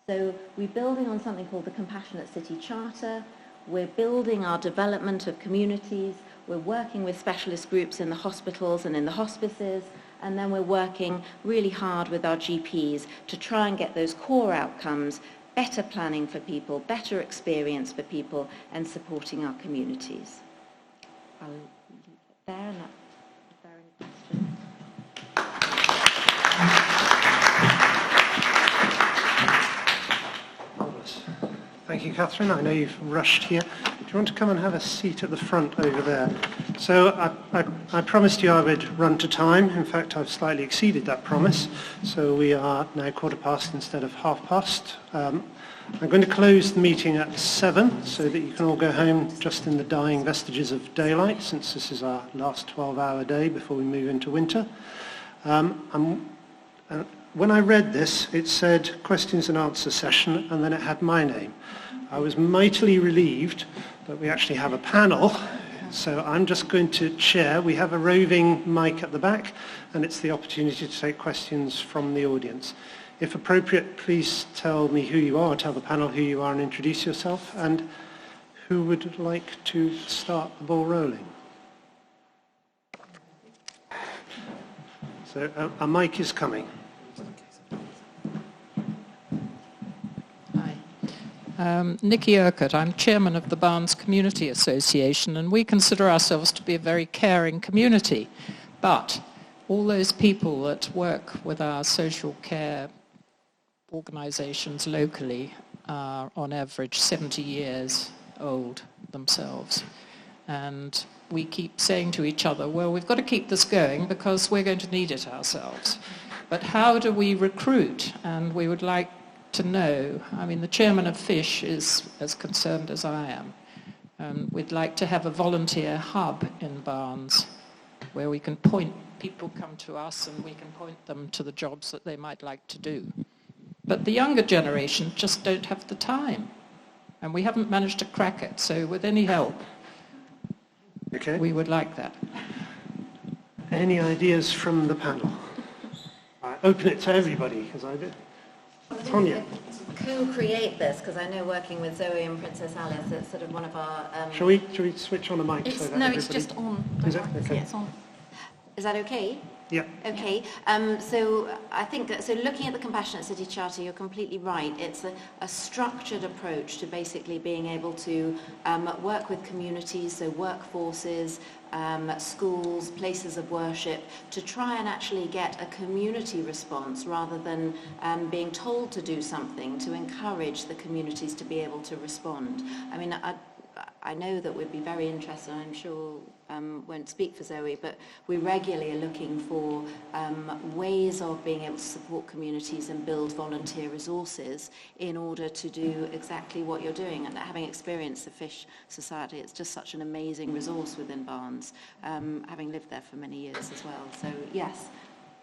So we're building on something called the Compassionate City Charter. We're building our development of communities. We're working with specialist groups in the hospitals and in the hospices. And then we're working really hard with our GPs to try and get those core outcomes, better planning for people, better experience for people, and supporting our communities. I'll leave it there, and if there are any questions. Thank you, Catherine. I know you've rushed here. Do you want to come and have a seat at the front over there? So I promised you I would run to time. In fact, I've slightly exceeded that promise. So we are now 1:15 instead of 1:30. I'm going to close the meeting at 7 so that you can all go home just in the dying vestiges of daylight, since this is our last 12-hour day before we move into winter. When I read this, it said questions and answer session, and then it had my name. I was mightily relieved that we actually have a panel, so I'm just going to chair. We have a roving mic at the back, and it's the opportunity to take questions from the audience. If appropriate, please tell me who you are, or tell the panel who you are and introduce yourself, and who would like to start the ball rolling. So a mic is coming. Nikki Urquhart. I'm chairman of the Barnes Community Association, and we consider ourselves to be a very caring community. But all those people that work with our social care organisations locally are on average 70 years old themselves. And we keep saying to each other, well, we've got to keep this going because we're going to need it ourselves. But how do we recruit? And we would like to know, I mean, the chairman of FISH is as concerned as I am. We'd like to have a volunteer hub in Barnes where we can point, people come to us and we can point them to the jobs that they might like to do. But the younger generation just don't have the time, and we haven't managed to crack it. So with any help, we would like that. Any ideas from the panel? I open it to everybody, because I did. Tonya. Co-create this, because I know working with Zoe and Princess Alice, it's sort of one of our... Shall we switch on a mic? It's, so that no, everybody... it's just on. Is it? Okay. Yeah, it's on. Is that okay? Yeah. Okay. So I think that, so looking at the Compassionate City Charter, you're completely right. It's a structured approach to basically being able to work with communities, so workforces, schools, places of worship, to try and actually get a community response rather than being told to do something, to encourage the communities to be able to respond. I mean, I know that we'd be very interested, and I'm sure won't speak for Zoe, but we regularly are looking for ways of being able to support communities and build volunteer resources in order to do exactly what you're doing. And having experienced the Fish Society, it's just such an amazing resource within Barnes, having lived there for many years as well. So yes.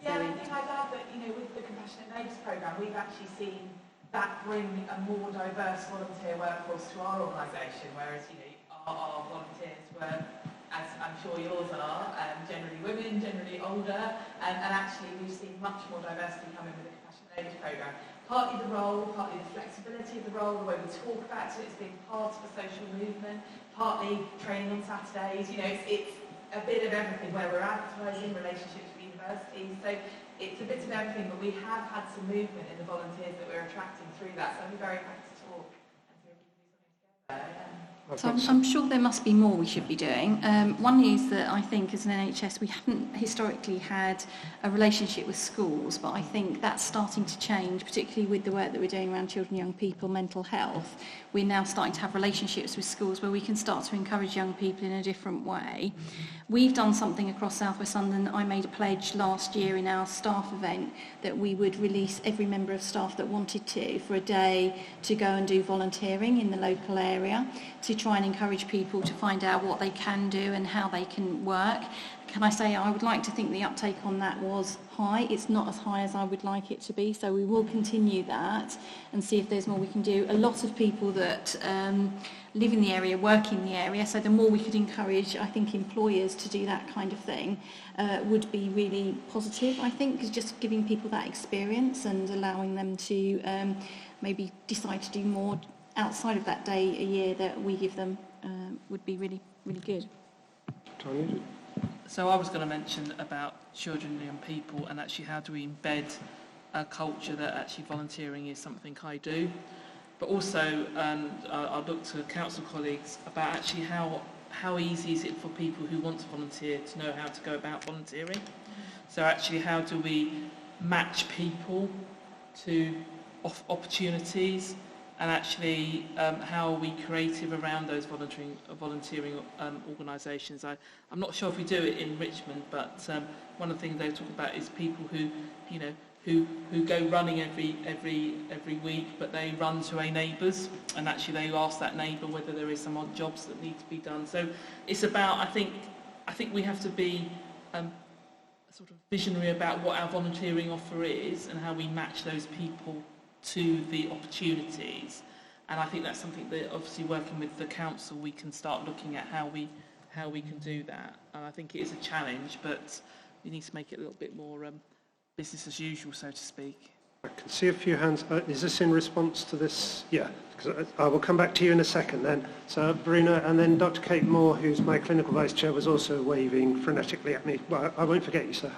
Yeah, I think I'd add that, you know, with the Compassionate Neighbours programme, we've actually seen that bring a more diverse volunteer workforce to our organisation, whereas, you know, our volunteers were, as I'm sure yours are, generally women, generally older, and actually we've seen much more diversity come in with the Compassionate Neighbours programme. Partly the role, partly the flexibility of the role, the way we talk about it, it's being part of a social movement, partly training on Saturdays, you know, it's a bit of everything where we're advertising, relationships with universities, so it's a bit of everything, but we have had some movement in the volunteers that we're attracting through that, so I'd be very happy to talk and see if we can do something together. So I'm sure there must be more we should be doing. One is that I think as an NHS we haven't historically had a relationship with schools, but I think that's starting to change, particularly with the work that we're doing around children, young people, mental health. We're now starting to have relationships with schools where we can start to encourage young people in a different way. We've done something across South West London. I made a pledge last year in our staff event that we would release every member of staff that wanted to for a day to go and do volunteering in the local area, to try and encourage people to find out what they can do and how they can work. can I say I would like to think the uptake on that was high. It's not as high as I would like it to be, so we will continue that and see if there's more we can do. A lot of people that live in the area, work in the area, so the more we could encourage, I think, employers to do that kind of thing would be really positive, I think, because just giving people that experience and allowing them to maybe decide to do more outside of that day a year that we give them would be really, really good. Tony? So I was going to mention about children and young people, and actually how do we embed a culture that actually volunteering is something I do. But also I'll look to council colleagues about actually how easy is it for people who want to volunteer to know how to go about volunteering. So actually how do we match people to opportunities, and actually how are we creative around those volunteering organisations. I'm not sure if we do it in Richmond, but one of the things they talk about is people who, you know, who go running every week, but they run to a neighbour's, and actually they ask that neighbour whether there is some odd jobs that need to be done. So it's about, I think we have to be sort of visionary about what our volunteering offer is and how we match those people to the opportunities. And I think that's something that, obviously, working with the council, we can start looking at how we can do that. And I think it is a challenge, but we need to make it a little bit more business as usual, so to speak. I can see a few hands. Is this in response to this? Yeah, because I will come back to you in a second then. So Bruno, and then Dr. Kate Moore, who's my clinical vice chair, was also waving frenetically at me. Well, I won't forget you, sir.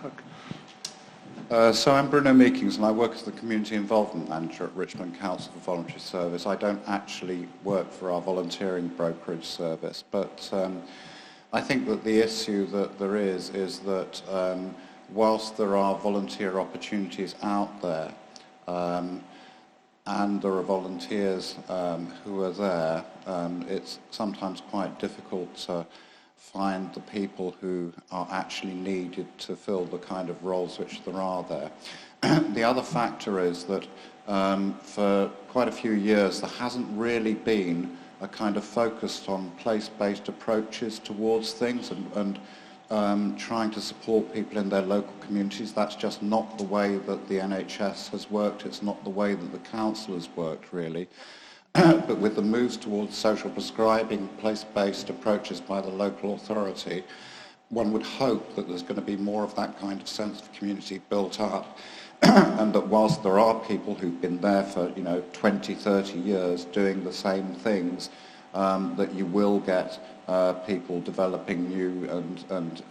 So I'm Bruno Meekings, and I work as the Community Involvement Manager at Richmond Council for Voluntary Service. I don't actually work for our volunteering brokerage service, but I think that the issue that there is that whilst there are volunteer opportunities out there, and there are volunteers who are there, it's sometimes quite difficult to find the people who are actually needed to fill the kind of roles which there are there. The other factor is that for quite a few years there hasn't really been a kind of focus on place-based approaches towards things and trying to support people in their local communities. That's just not the way that the NHS has worked. It's not the way that the council has worked, really. But with the moves towards social prescribing, place-based approaches by the local authority, one would hope that there's going to be more of that kind of sense of community built up, and that whilst there are people who've been there for 20, 30 years doing the same things, that you will get people developing new and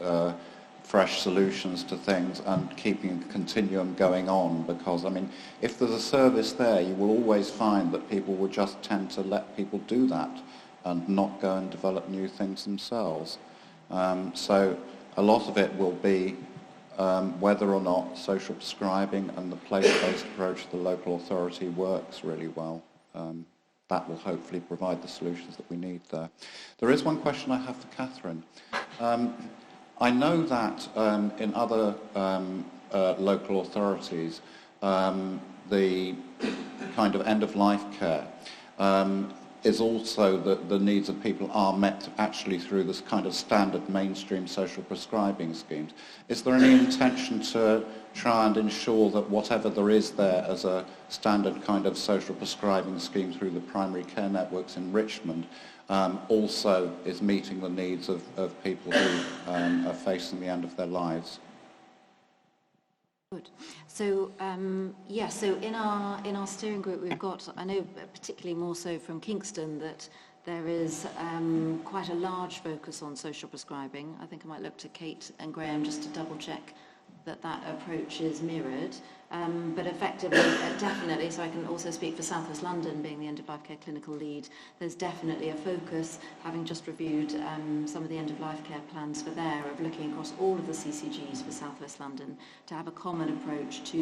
fresh solutions to things and keeping a continuum going on, because, I mean, if there's a service there, you will always find that people will just tend to let people do that and not go and develop new things themselves. So a lot of it will be whether or not social prescribing and the place-based approach of the local authority works really well. That will hopefully provide the solutions that we need there. There is one question I have for Catherine. I know that in other local authorities, the kind of end-of-life care is also that the needs of people are met actually through this kind of standard mainstream social prescribing schemes. Is there any intention to try and ensure that whatever there is there as a standard kind of social prescribing scheme through the primary care networks in Richmond also is meeting the needs of people who are facing the end of their lives? Good. So so in our steering group we've got, I know particularly more so from Kingston, that there is quite a large focus on social prescribing. I think I might look to Kate and Graham just to double check that approach is mirrored. But effectively, definitely, so I can also speak for South West London being the end-of-life care clinical lead, there's definitely a focus, having just reviewed some of the end-of-life care plans for there, of looking across all of the CCGs for South West London to have a common approach to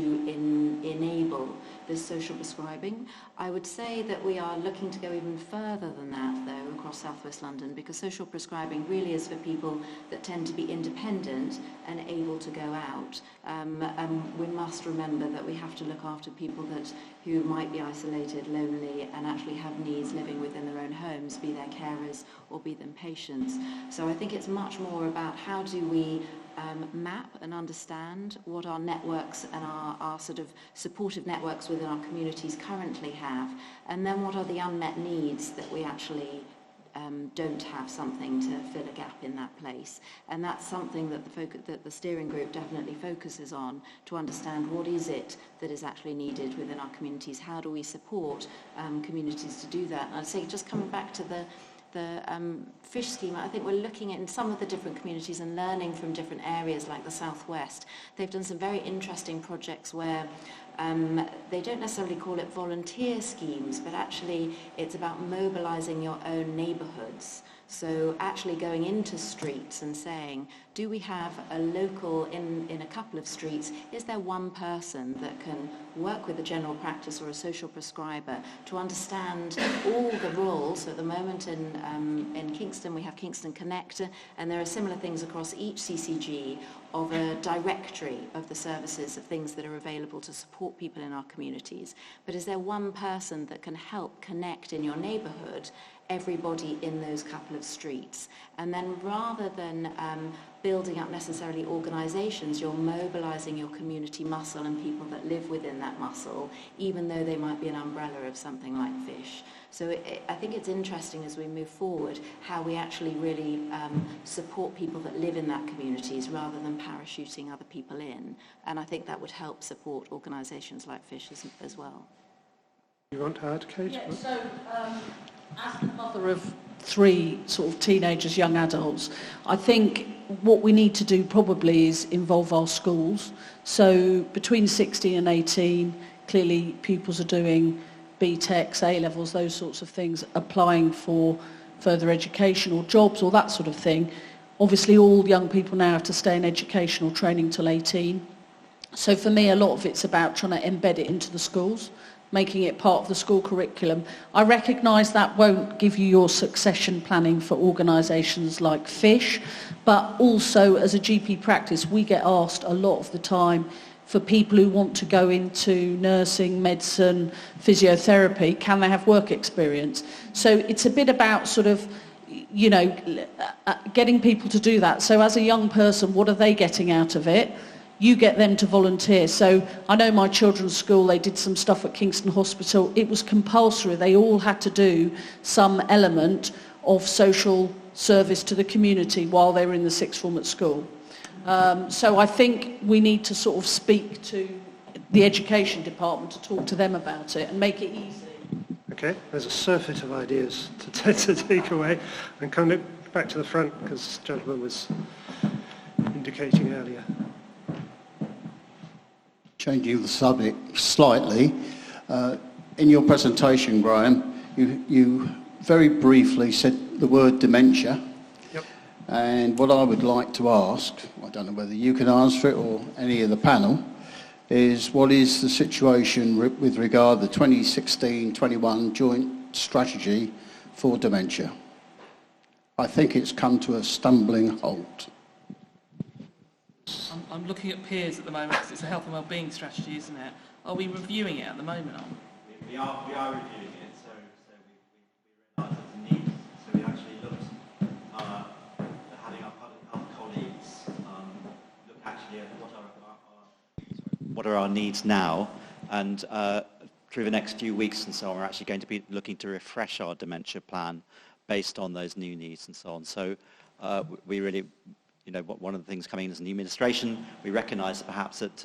enable this social prescribing. I would say that we are looking to go even further than that, though, across South West London, because social prescribing really is for people that tend to be independent and able to go out. We must remember remember that we have to look after people who might be isolated, lonely, and actually have needs living within their own homes, be they carers or be them patients. So I think it's much more about how do we map and understand what our networks and our sort of supportive networks within our communities currently have, and then what are the unmet needs that we actually don't have something to fill a gap in that place. And that's something that the steering group definitely focuses on, to understand what is it that is actually needed within our communities. How do we support communities to do that? And I'd say, just coming back to the fish scheme, I think we're looking at in some of the different communities and learning from different areas like the Southwest. They've done some very interesting projects where they don't necessarily call it volunteer schemes, but actually it's about mobilising your own neighbourhoods. So actually going into streets and saying, do we have a local, in a couple of streets, is there one person that can work with a general practice or a social prescriber to understand all the roles? So at the moment in Kingston we have Kingston Connector, and there are similar things across each CCG of a directory of the services of things that are available to support people in our communities. But is there one person that can help connect in your neighbourhood everybody in those couple of streets? And then rather than building up necessarily organisations, you're mobilising your community muscle and people that live within that muscle, even though they might be an umbrella of something like fish. So I think it's interesting as we move forward how we actually really support people that live in that communities rather than parachuting other people in. And I think that would help support organisations like Fish as well. You want to add, Kate? Yeah, so as the mother of 3 sort of teenagers, young adults, I think what we need to do probably is involve our schools. So between 16 and 18, clearly pupils are doing BTECs, A-levels, those sorts of things, applying for further education or jobs or that sort of thing. Obviously all young people now have to stay in educational training till 18. So for me, a lot of it's about trying to embed it into the schools, making it part of the school curriculum. I recognise that won't give you your succession planning for organisations like Fish, but also as a GP practice, we get asked a lot of the time for people who want to go into nursing, medicine, physiotherapy, can they have work experience? So it's a bit about sort of, you know, getting people to do that. So as a young person, what are they getting out of it? You get them to volunteer. So I know my children's school, they did some stuff at Kingston Hospital. It was compulsory. They all had to do some element of social service to the community while they were in the sixth form at school. So I think we need to sort of speak to the education department to talk to them about it and make it easy. Okay, there's a surfeit of ideas to take away, and come back to the front because this gentleman was indicating earlier. Changing the subject slightly, in your presentation, Graham, you very briefly said the word dementia. Yep. And what I would like to ask, I don't know whether you can answer it or any of the panel, is what is the situation with regard to the 2016-21 joint strategy for dementia? I think it's come to a stumbling halt. I'm looking at peers at the moment because it's a health and wellbeing strategy, isn't it? Are we reviewing it at the moment? We are reviewing it, so we realised there's a need. So we actually looked at having our public health colleagues look actually at what are our needs now, and through the next few weeks and so on, we're actually going to be looking to refresh our dementia plan based on those new needs and so on. So we really, you know, one of the things coming in as a new administration, we recognise perhaps that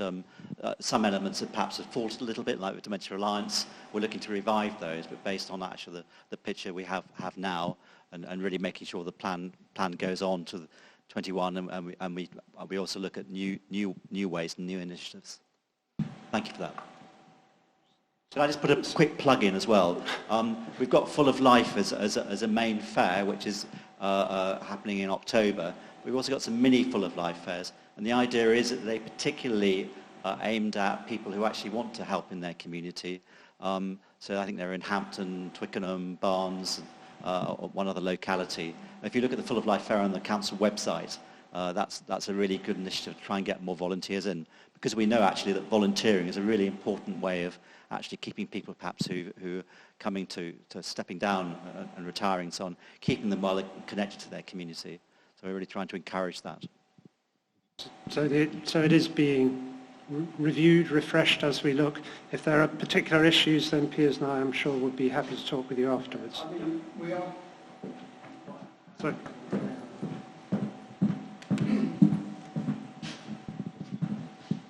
some elements that perhaps have faltered a little bit, like the Dementia Alliance. We're looking to revive those, but based on actually the picture we have now, and really making sure the plan goes on to 21, and we also look at new ways and new initiatives. Thank you for that. Should I just put a quick plug in as well? We've got Full of Life as a main fair, which is happening in October. We've also got some mini Full of Life fairs, and the idea is that they particularly are aimed at people who actually want to help in their community. So I think they're in Hampton, Twickenham, Barnes, or one other locality. If you look at the Full of Life fair on the council website, that's a really good initiative to try and get more volunteers in, because we know actually that volunteering is a really important way of actually keeping people perhaps who are coming to stepping down and retiring and so on, keeping them well connected to their community. So we're really trying to encourage that. So it is being reviewed, refreshed as we look. If there are particular issues, then Piers and I, I'm sure, would be happy to talk with you afterwards. I mean, we are... Sorry.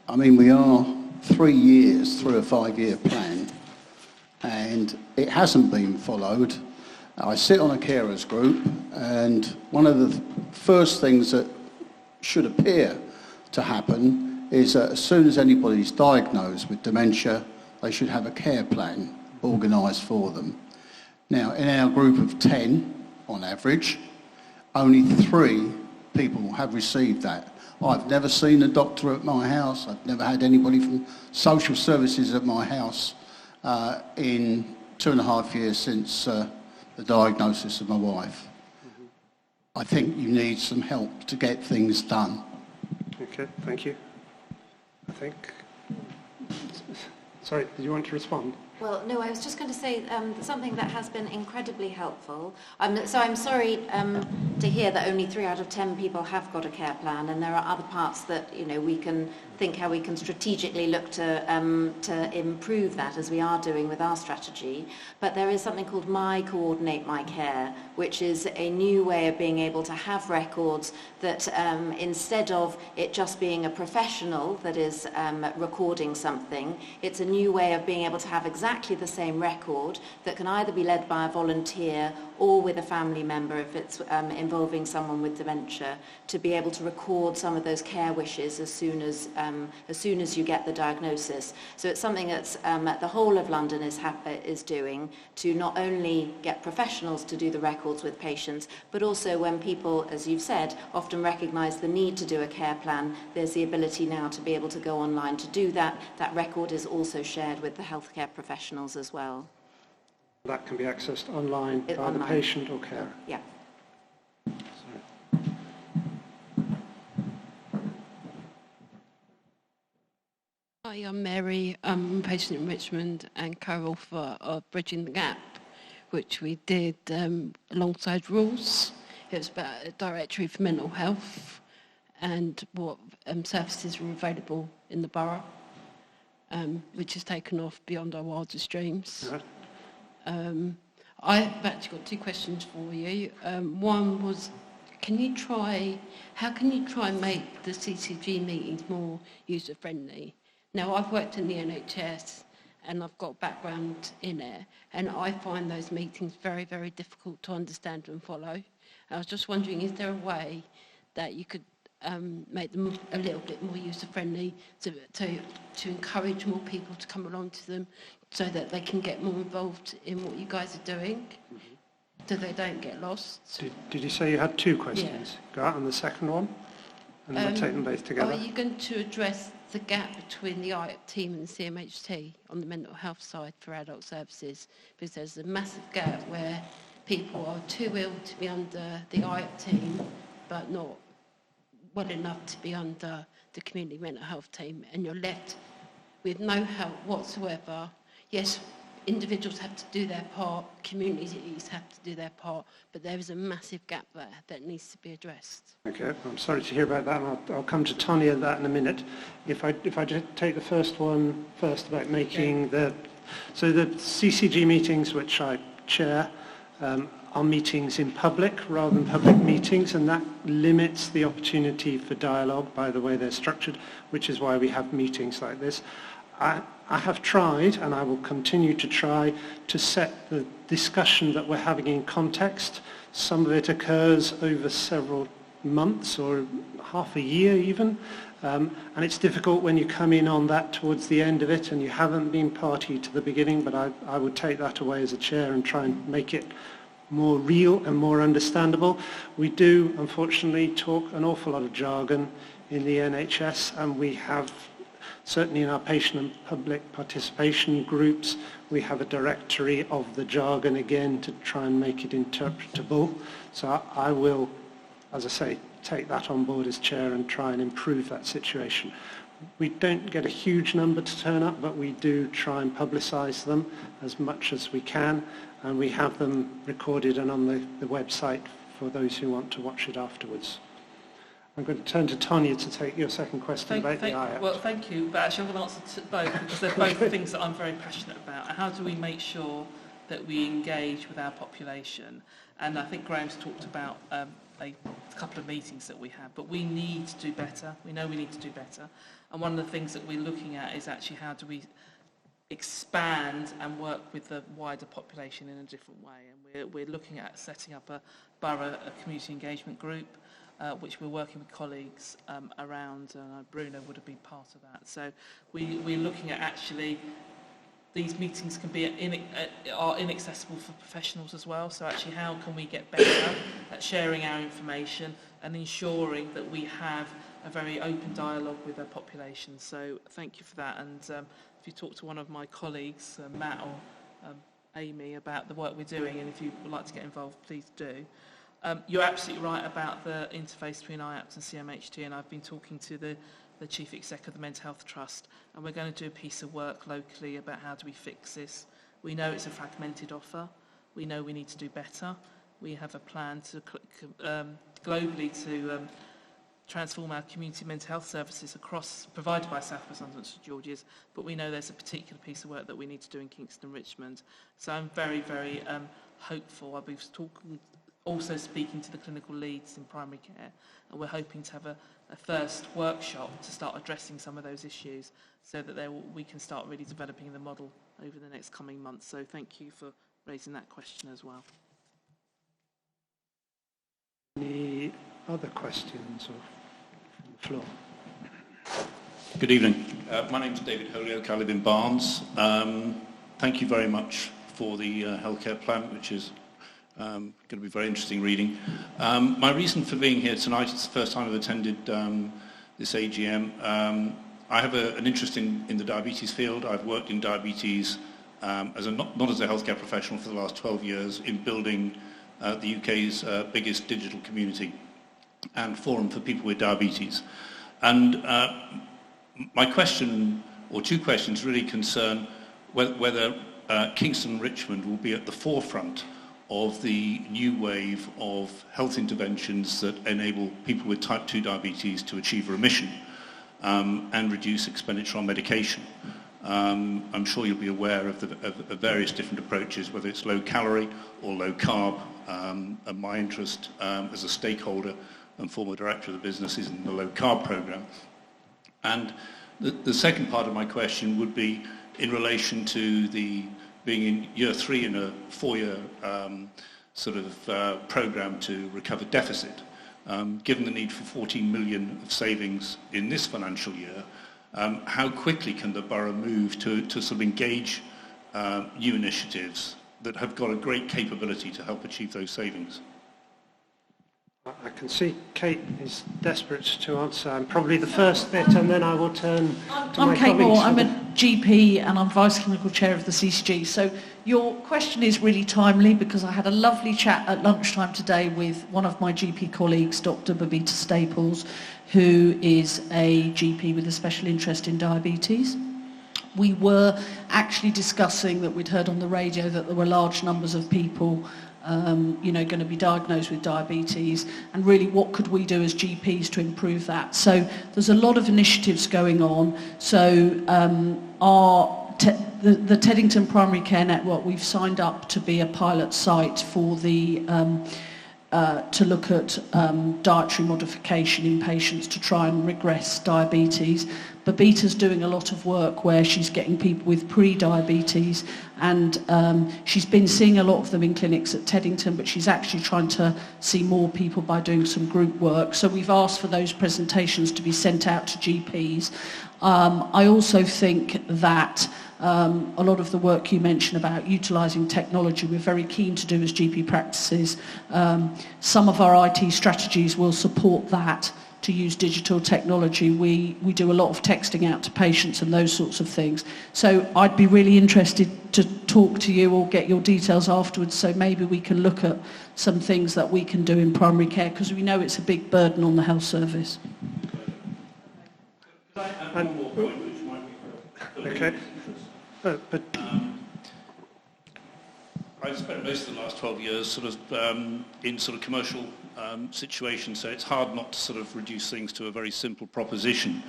I mean, we are 3 years through a 5-year plan, and it hasn't been followed. I sit on a carers group, and one of the first things that should appear to happen is that as soon as anybody's diagnosed with dementia, they should have a care plan organised for them. Now, in our group of 10, on average, only 3 people have received that. I've never seen a doctor at my house. I've never had anybody from social services at my house in 2.5 years since the diagnosis of my wife. I think you need some help to get things done. Okay, thank you. I think... Sorry, did you want to respond? Well, no, I was just going to say something that has been incredibly helpful. So I'm sorry to hear that only 3 out of 10 people have got a care plan, and there are other parts that, you know, we can think how we can strategically look to improve that, as we are doing with our strategy. But there is something called My Coordinate My Care, which is a new way of being able to have records that instead of it just being a professional that is recording something, it's a new way of being able to have exactly the same record that can either be led by a volunteer or with a family member if it's involving someone with dementia, to be able to record some of those care wishes as soon as you get the diagnosis. So it's something that's the whole of London is doing, to not only get professionals to do the records with patients, but also when people, as you've said, often recognise the need to do a care plan, there's the ability now to be able to go online to do that. That record is also shared with the healthcare professionals as well. That can be accessed online by the patient or carer? Yeah. Hi, I'm Mary. I'm a patient in Richmond and co-author of Bridging the Gap, which we did alongside Rules. It was about a directory for mental health and what services were available in the borough, which has taken off beyond our wildest dreams. Right. I've actually got 2 questions for you. One was, how can you try and make the CCG meetings more user-friendly? Now, I've worked in the NHS and I've got background in it, and I find those meetings very, very difficult to understand and follow. I was just wondering, is there a way that you could make them a little bit more user-friendly to encourage more people to come along to them so that they can get more involved in what you guys are doing, so they don't get lost? Did you say you had 2 questions? Yeah. Go out on the second one, and we'll take them both together. Are you going to address the gap between the IAP team and the CMHT on the mental health side for adult services? Because there's a massive gap where people are too ill to be under the IAP team, but not well enough to be under the community mental health team, and you're left with no help whatsoever. Yes, individuals have to do their part, communities have to do their part, but there is a massive gap there that needs to be addressed. Okay, I'm sorry to hear about that, and I'll come to Tanya that in a minute. If I just take the first one first about making the CCG meetings, which I chair, are meetings in public rather than public meetings, and that limits the opportunity for dialogue by the way they're structured, which is why we have meetings like this. I have tried, and I will continue to try, to set the discussion that we're having in context. Some of it occurs over several months or half a year even, and it's difficult when you come in on that towards the end of it and you haven't been party to the beginning, but I would take that away as a chair and try and make it more real and more understandable. We do, unfortunately, talk an awful lot of jargon in the NHS, and we have, certainly in our patient and public participation groups, we have a directory of the jargon again to try and make it interpretable. So I will as I say, take that on board as chair and try and improve that situation. We don't get a huge number to turn up, but we do try and publicise them as much as we can, and we have them recorded and on the website for those who want to watch it afterwards. I'm going to turn to Tonya to take your second question about the IAPT. Well, thank you, but actually I'm going to answer to both, because they're both things that I'm very passionate about. How do we make sure that we engage with our population? And I think Graham's talked about a couple of meetings that we have, but we need to do better. We know we need to do better. And one of the things that we're looking at is actually how do we expand and work with the wider population in a different way. And we're looking at setting up a community engagement group, which we're working with colleagues around. Bruno would have been part of that. So we're looking at actually these meetings can be are inaccessible for professionals as well. So actually, how can we get better at sharing our information and ensuring that we have a very open dialogue with our population? So thank you for that. And if you talk to one of my colleagues, Matt or Amy, about the work we're doing, and if you would like to get involved, please do. You're absolutely right about the interface between IAPT and CMHT, and I've been talking to the Chief Exec of the Mental Health Trust, and we're going to do a piece of work locally about how do we fix this. We know it's a fragmented offer. We know we need to do better. We have a plan to globally to transform our community mental health services provided by South West London and St George's, but we know there's a particular piece of work that we need to do in Kingston and Richmond. So I'm very, very hopeful. I'll be also speaking to the clinical leads in primary care, and we're hoping to have a first workshop to start addressing some of those issues so that we can start really developing the model over the next coming months. So thank you for raising that question as well. Any other questions from the floor? Good evening. My name is David Holyoke. I live in Barnes. Thank you very much for the healthcare plan, which is going to be very interesting reading. My reason for being here tonight, it's the first time I've attended this AGM. I have an interest in the diabetes field. I've worked in diabetes not as a healthcare professional for the last 12 years in building the UK's biggest digital community and forum for people with diabetes. And my question, or two questions, really concern whether Kingston and Richmond will be at the forefront of the new wave of health interventions that enable people with type 2 diabetes to achieve remission and reduce expenditure on medication. I'm sure you'll be aware of the various different approaches, whether it's low calorie or low carb, and my interest as a stakeholder and former director of the business is in the low carb program. And the second part of my question would be in relation to being in year 3 in a 4-year program to recover deficit. Given the need for 14 million of savings in this financial year, how quickly can the borough move to sort of engage new initiatives that have got a great capability to help achieve those savings? I can see Kate is desperate to answer. I'm probably the first bit, and then I will turn to my colleagues. I'm Kate Moore. I'm a GP and I'm Vice Clinical Chair of the CCG. So your question is really timely because I had a lovely chat at lunchtime today with one of my GP colleagues, Dr. Babita Staples, who is a GP with a special interest in diabetes. We were actually discussing that we'd heard on the radio that there were large numbers of people going to be diagnosed with diabetes, and really what could we do as GPs to improve that. So there's a lot of initiatives going on. So the Teddington Primary Care Network, we've signed up to be a pilot site for the to look at dietary modification in patients to try and regress diabetes. Babita's doing a lot of work where she's getting people with pre-diabetes, and she's been seeing a lot of them in clinics at Teddington, but she's actually trying to see more people by doing some group work. So we've asked for those presentations to be sent out to GPs. I also think that a lot of the work you mentioned about utilising technology, we're very keen to do as GP practices. Some of our IT strategies will support that to use digital technology. We do a lot of texting out to patients and those sorts of things. So I'd be really interested to talk to you or get your details afterwards, so maybe we can look at some things that we can do in primary care, because we know it's a big burden on the health service. Okay. I've spent most of the last 12 years sort of in sort of commercial situations, so it's hard not to sort of reduce things to a very simple proposition.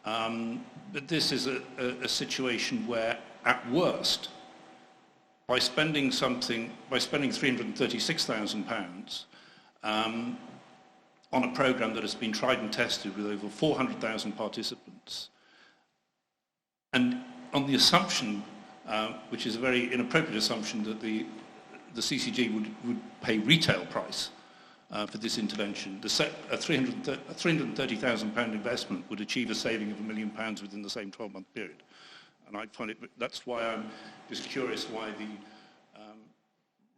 But this is a situation where, at worst, by spending £336,000 on a programme that has been tried and tested with over 400,000 participants, and on the assumption, which is a very inappropriate assumption, that the CCG would pay retail price for this intervention, a £330,000 investment would achieve a saving of £1 million within the same 12-month period. And I find that's why I'm just curious why the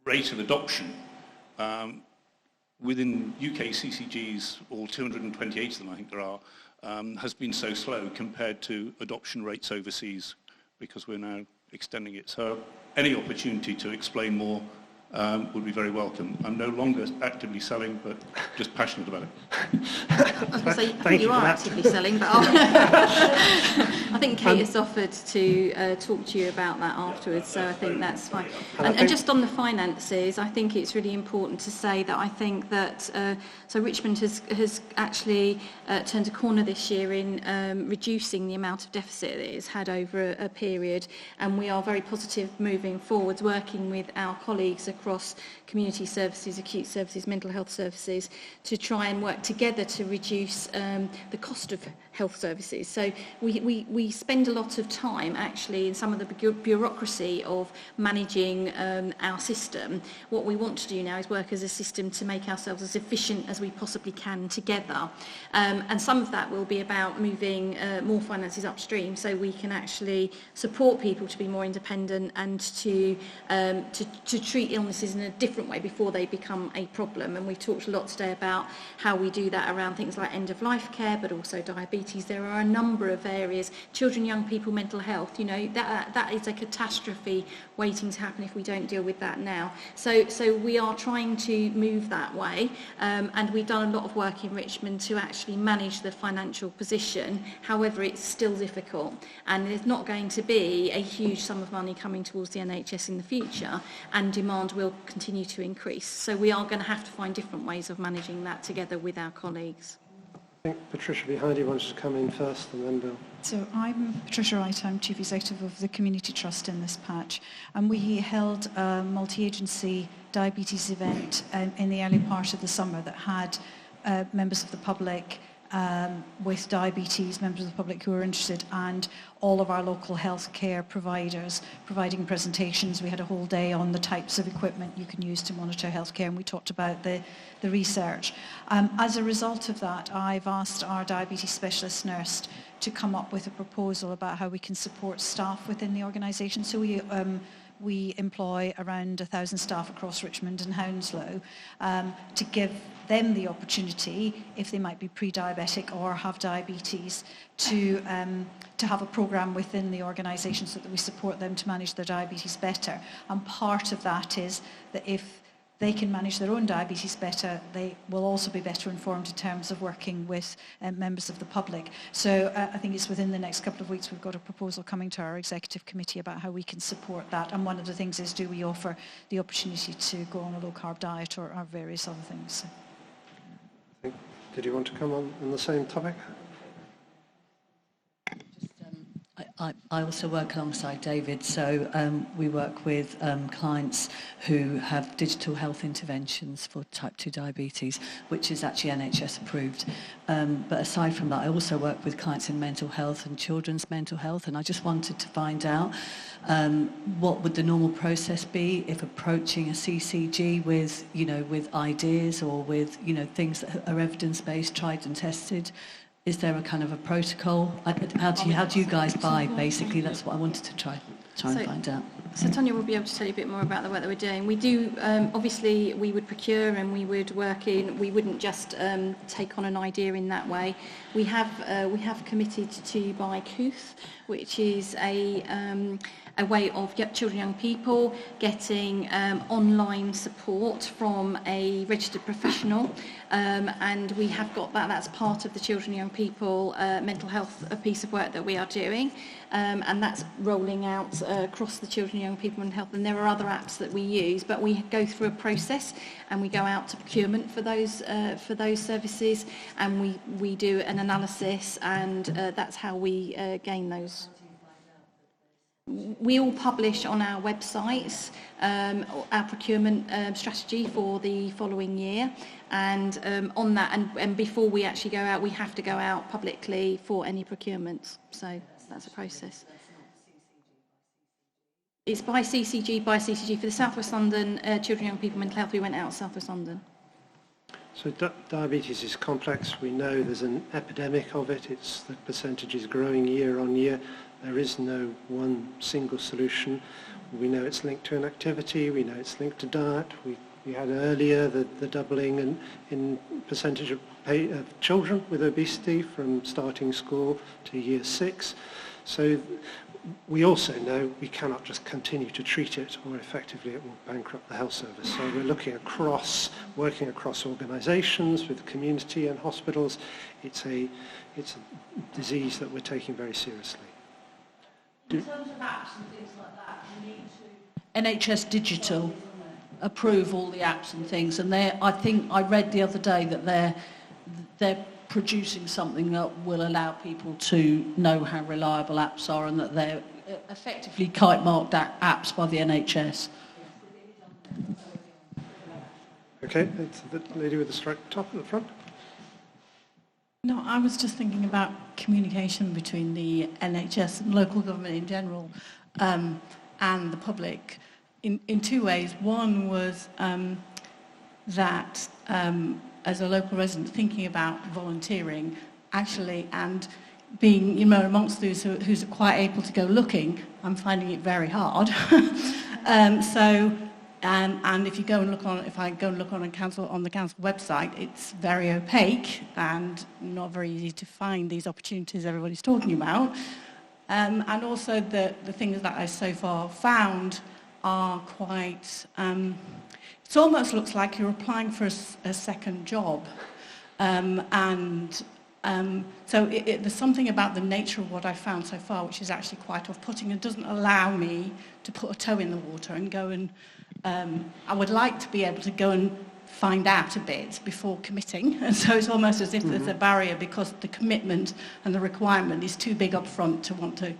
rate of adoption within UK CCGs, all 228 of them I think there are, has been so slow compared to adoption rates overseas, because we're now extending it. So any opportunity to explain more would be very welcome. I'm no longer actively selling, but just passionate about it. I was going to say, I think you are actively selling, but I think Kate has offered to talk to you about that afterwards, so I think that's fine. And just on the finances, I think it's really important to say that I think that so Richmond has actually turned a corner this year in reducing the amount of deficit that it's had over a period, and we are very positive moving forwards, working with our colleagues across community services, acute services, mental health services, to try and work together to reduce the cost of health services. So we spend a lot of time actually in some of the bureaucracy of managing our system. What we want to do now is work as a system to make ourselves as efficient as we possibly can together. And some of that will be about moving more finances upstream, so we can actually support people to be more independent and to treat illnesses in a different way before they become a problem. And we talked a lot today about how we do that around things like end-of-life care, but also diabetes. There are a number of areas, children, young people, mental health, you know, that is a catastrophe waiting to happen if we don't deal with that now. So we are trying to move that way, and we've done a lot of work in Richmond to actually manage the financial position. However, it's still difficult, and there's not going to be a huge sum of money coming towards the NHS in the future, and demand will continue to increase. So we are going to have to find different ways of managing that together with our colleagues. I think Patricia behind you wants to come in first, and then Bill. So I'm Patricia Wright, I'm Chief Executive of the Community Trust in this patch, and we held a multi-agency diabetes event in the early part of the summer that had members of the public with diabetes, members of the public who were interested, and all of our local healthcare providers providing presentations. We had a whole day on the types of equipment you can use to monitor healthcare, and we talked about the research. As a result of that, I've asked our diabetes specialist nurse to come up with a proposal about how we can support staff within the organisation. So we employ around 1,000 staff across Richmond and Hounslow to give them the opportunity, if they might be pre-diabetic or have diabetes, to have a programme within the organisation so that we support them to manage their diabetes better. And part of that is that if they can manage their own diabetes better, they will also be better informed in terms of working with members of the public. So I think it's within the next couple of weeks we've got a proposal coming to our executive committee about how we can support that. And one of the things is, do we offer the opportunity to go on a low-carb diet or various other things. So. Did you want to come on the same topic? I also work alongside David, so we work with clients who have digital health interventions for type 2 diabetes, which is actually NHS approved. But aside from that, I also work with clients in mental health and children's mental health, and I just wanted to find out what would the normal process be if approaching a CCG with, with ideas or with, things that are evidence-based, tried and tested. Is there a kind of a protocol? How do you guys buy, basically? That's what I wanted to try and find out. So Tonya will be able to tell you a bit more about the work that we're doing. We do, obviously, we would procure and we would work in. We wouldn't just take on an idea in that way. We have committed to buy Couth, which is a way of children and young people getting online support from a registered professional, and we have got that. That's part of the children and young people mental health piece of work that we are doing, and that's rolling out across the children and young people mental health. And there are other apps that we use, but we go through a process and we go out to procurement for those services, and we do an analysis, and that's how we gain those. We all publish on our websites our procurement strategy for the following year, and on that, and before we actually go out, we have to go out publicly for any procurements. So that's a process. It's by CCG. For the South West London Children and Young People Mental Health, we went out South West London. So diabetes is complex. We know there's an epidemic of it. The percentage is growing year on year. There is no one single solution. We know it's linked to inactivity. We know it's linked to diet. We had earlier the doubling in percentage of children with obesity from starting school to year 6. So we also know we cannot just continue to treat it, or effectively it will bankrupt the health service. So we're working across organisations with the community and hospitals. It's a disease that we're taking very seriously. In terms of apps and things like that, we need to NHS Digital approve all the apps and things, and I think I read the other day that they're producing something that will allow people to know how reliable apps are, and that they're effectively kite-marked apps by the NHS. Okay, it's the lady with the striped top at the front. No, I was just thinking about communication between the NHS and local government in general and the public in two ways. One was that as a local resident thinking about volunteering actually, and being amongst those who's quite able to go looking, I'm finding it very hard. And if I go and look on the council website, it's very opaque and not very easy to find these opportunities everybody's talking about. And also the things that I so far found are quite, it almost looks like you're applying for a second job. So there's something about the nature of what I found so far which is actually quite off-putting and doesn't allow me to put a toe in the water and go and I would like to be able to go and find out a bit before committing, and so it's almost as if there's a barrier because the commitment and the requirement is too big up front to want to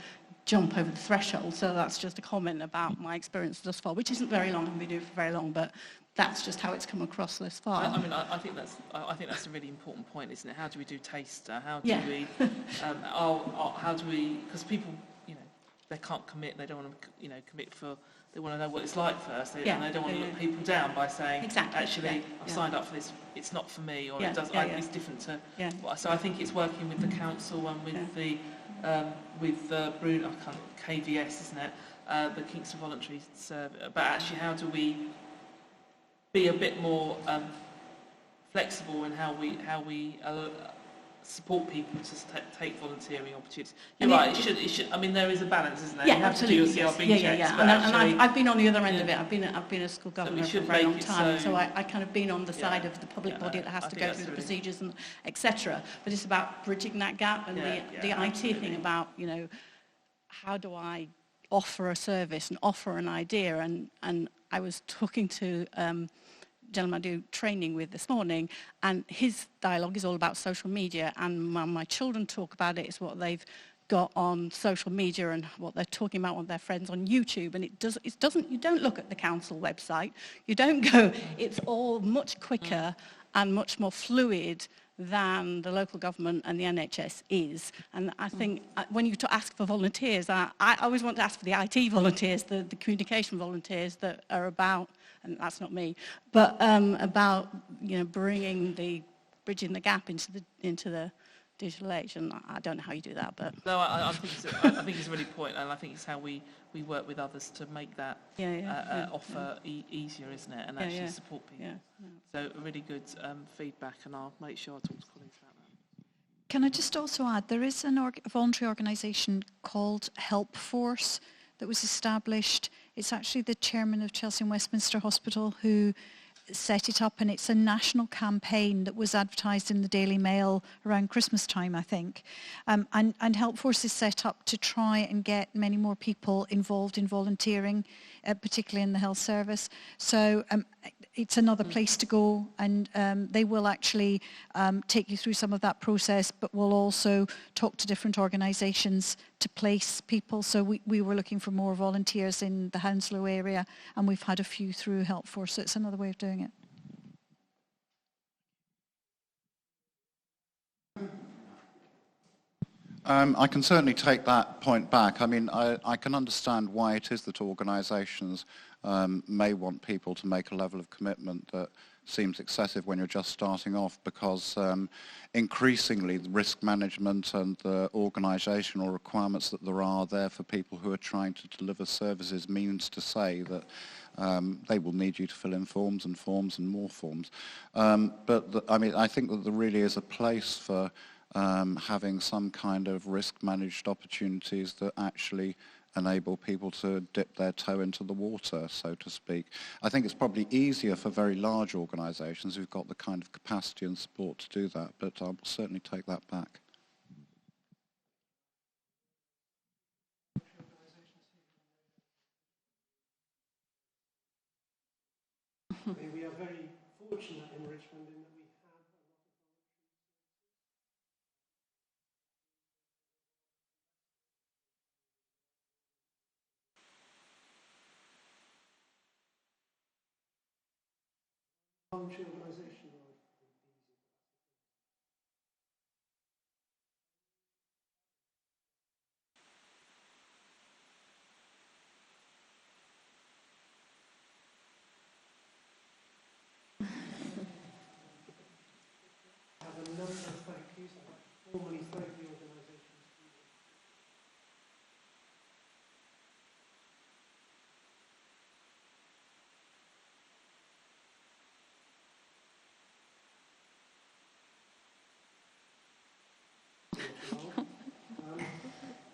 jump over the threshold. So that's just a comment about my experience thus far, which isn't very long, I haven't been doing it for very long, but that's just how it's come across thus far. I think that's a really important point, isn't it? How do we do taster? How do we? How do we? Because people, they can't commit. They don't want to, commit for. They want to know what it's like first, and they don't want to look people down by saying, actually, I've signed up for this. It's not for me, or it's different to. So I think it's working with the council and with the Bruno, KVS, isn't it? The Kingston Voluntary Service. But actually, how do we be a bit more flexible in how we support people to take volunteering opportunities? You're right. It should. I mean, there is a balance, isn't there? Yeah, you have absolutely. To do your CRB checks, And I've been on the other end of it. I've been a school governor for a very long time, so I kind of been on the side of the public body that has to go through the procedures and etc. But it's about bridging that gap and the IT thing about how do I offer a service and offer an idea, and I was talking to gentleman I do training with this morning, and his dialogue is all about social media, and when my children talk about it, it's what they've got on social media and what they're talking about with their friends on YouTube, and it doesn't you don't look at the council website, you don't go, it's all much quicker and much more fluid than the local government and the NHS is. And I think when you ask for volunteers, I always want to ask for the IT volunteers, the communication volunteers that are about, and that's not me, but about bringing bridging the gap into the digital age, and I don't know how you do that, but... No, I think it's a really point, and I think it's how we work with others to make that offer easier, isn't it, and actually support people. So really good feedback, and I'll make sure I talk to colleagues about that. Can I just also add, there is a voluntary organisation called Help Force that was established. It's actually the chairman of Chelsea and Westminster Hospital who set it up, and it's a national campaign that was advertised in the Daily Mail around Christmas time, I think. And Help Force is set up to try and get many more people involved in volunteering, particularly in the health service. So it's another place to go, and they will actually take you through some of that process, but will also talk to different organisations to place people. So we were looking for more volunteers in the Hounslow area, and we've had a few through Help Force, so it's another way of doing it. I can certainly take that point back. I mean, I can understand why it is that organisations may want people to make a level of commitment that seems excessive when you're just starting off, because increasingly the risk management and the organisational requirements that there are there for people who are trying to deliver services means to say that they will need you to fill in forms and forms and more forms. I mean, I think that there really is a place for having some kind of risk-managed opportunities that actually enable people to dip their toe into the water, so to speak. I think it's probably easier for very large organisations who've got the kind of capacity and support to do that, but I'll certainly take that back. I mean, we are very fortunate in Richmond in that we have a lot of voluntary organisation. I have a number of thank yous. I'd like to formally thank the organisation.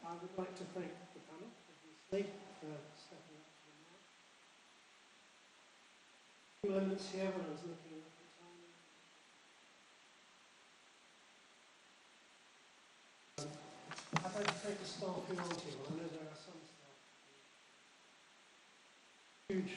I would like to thank the panel, obviously, for stepping up to the mark. A few moments here when I was looking at the time. I'd like to thank the staff who aren't here. I know there are some staff. Huge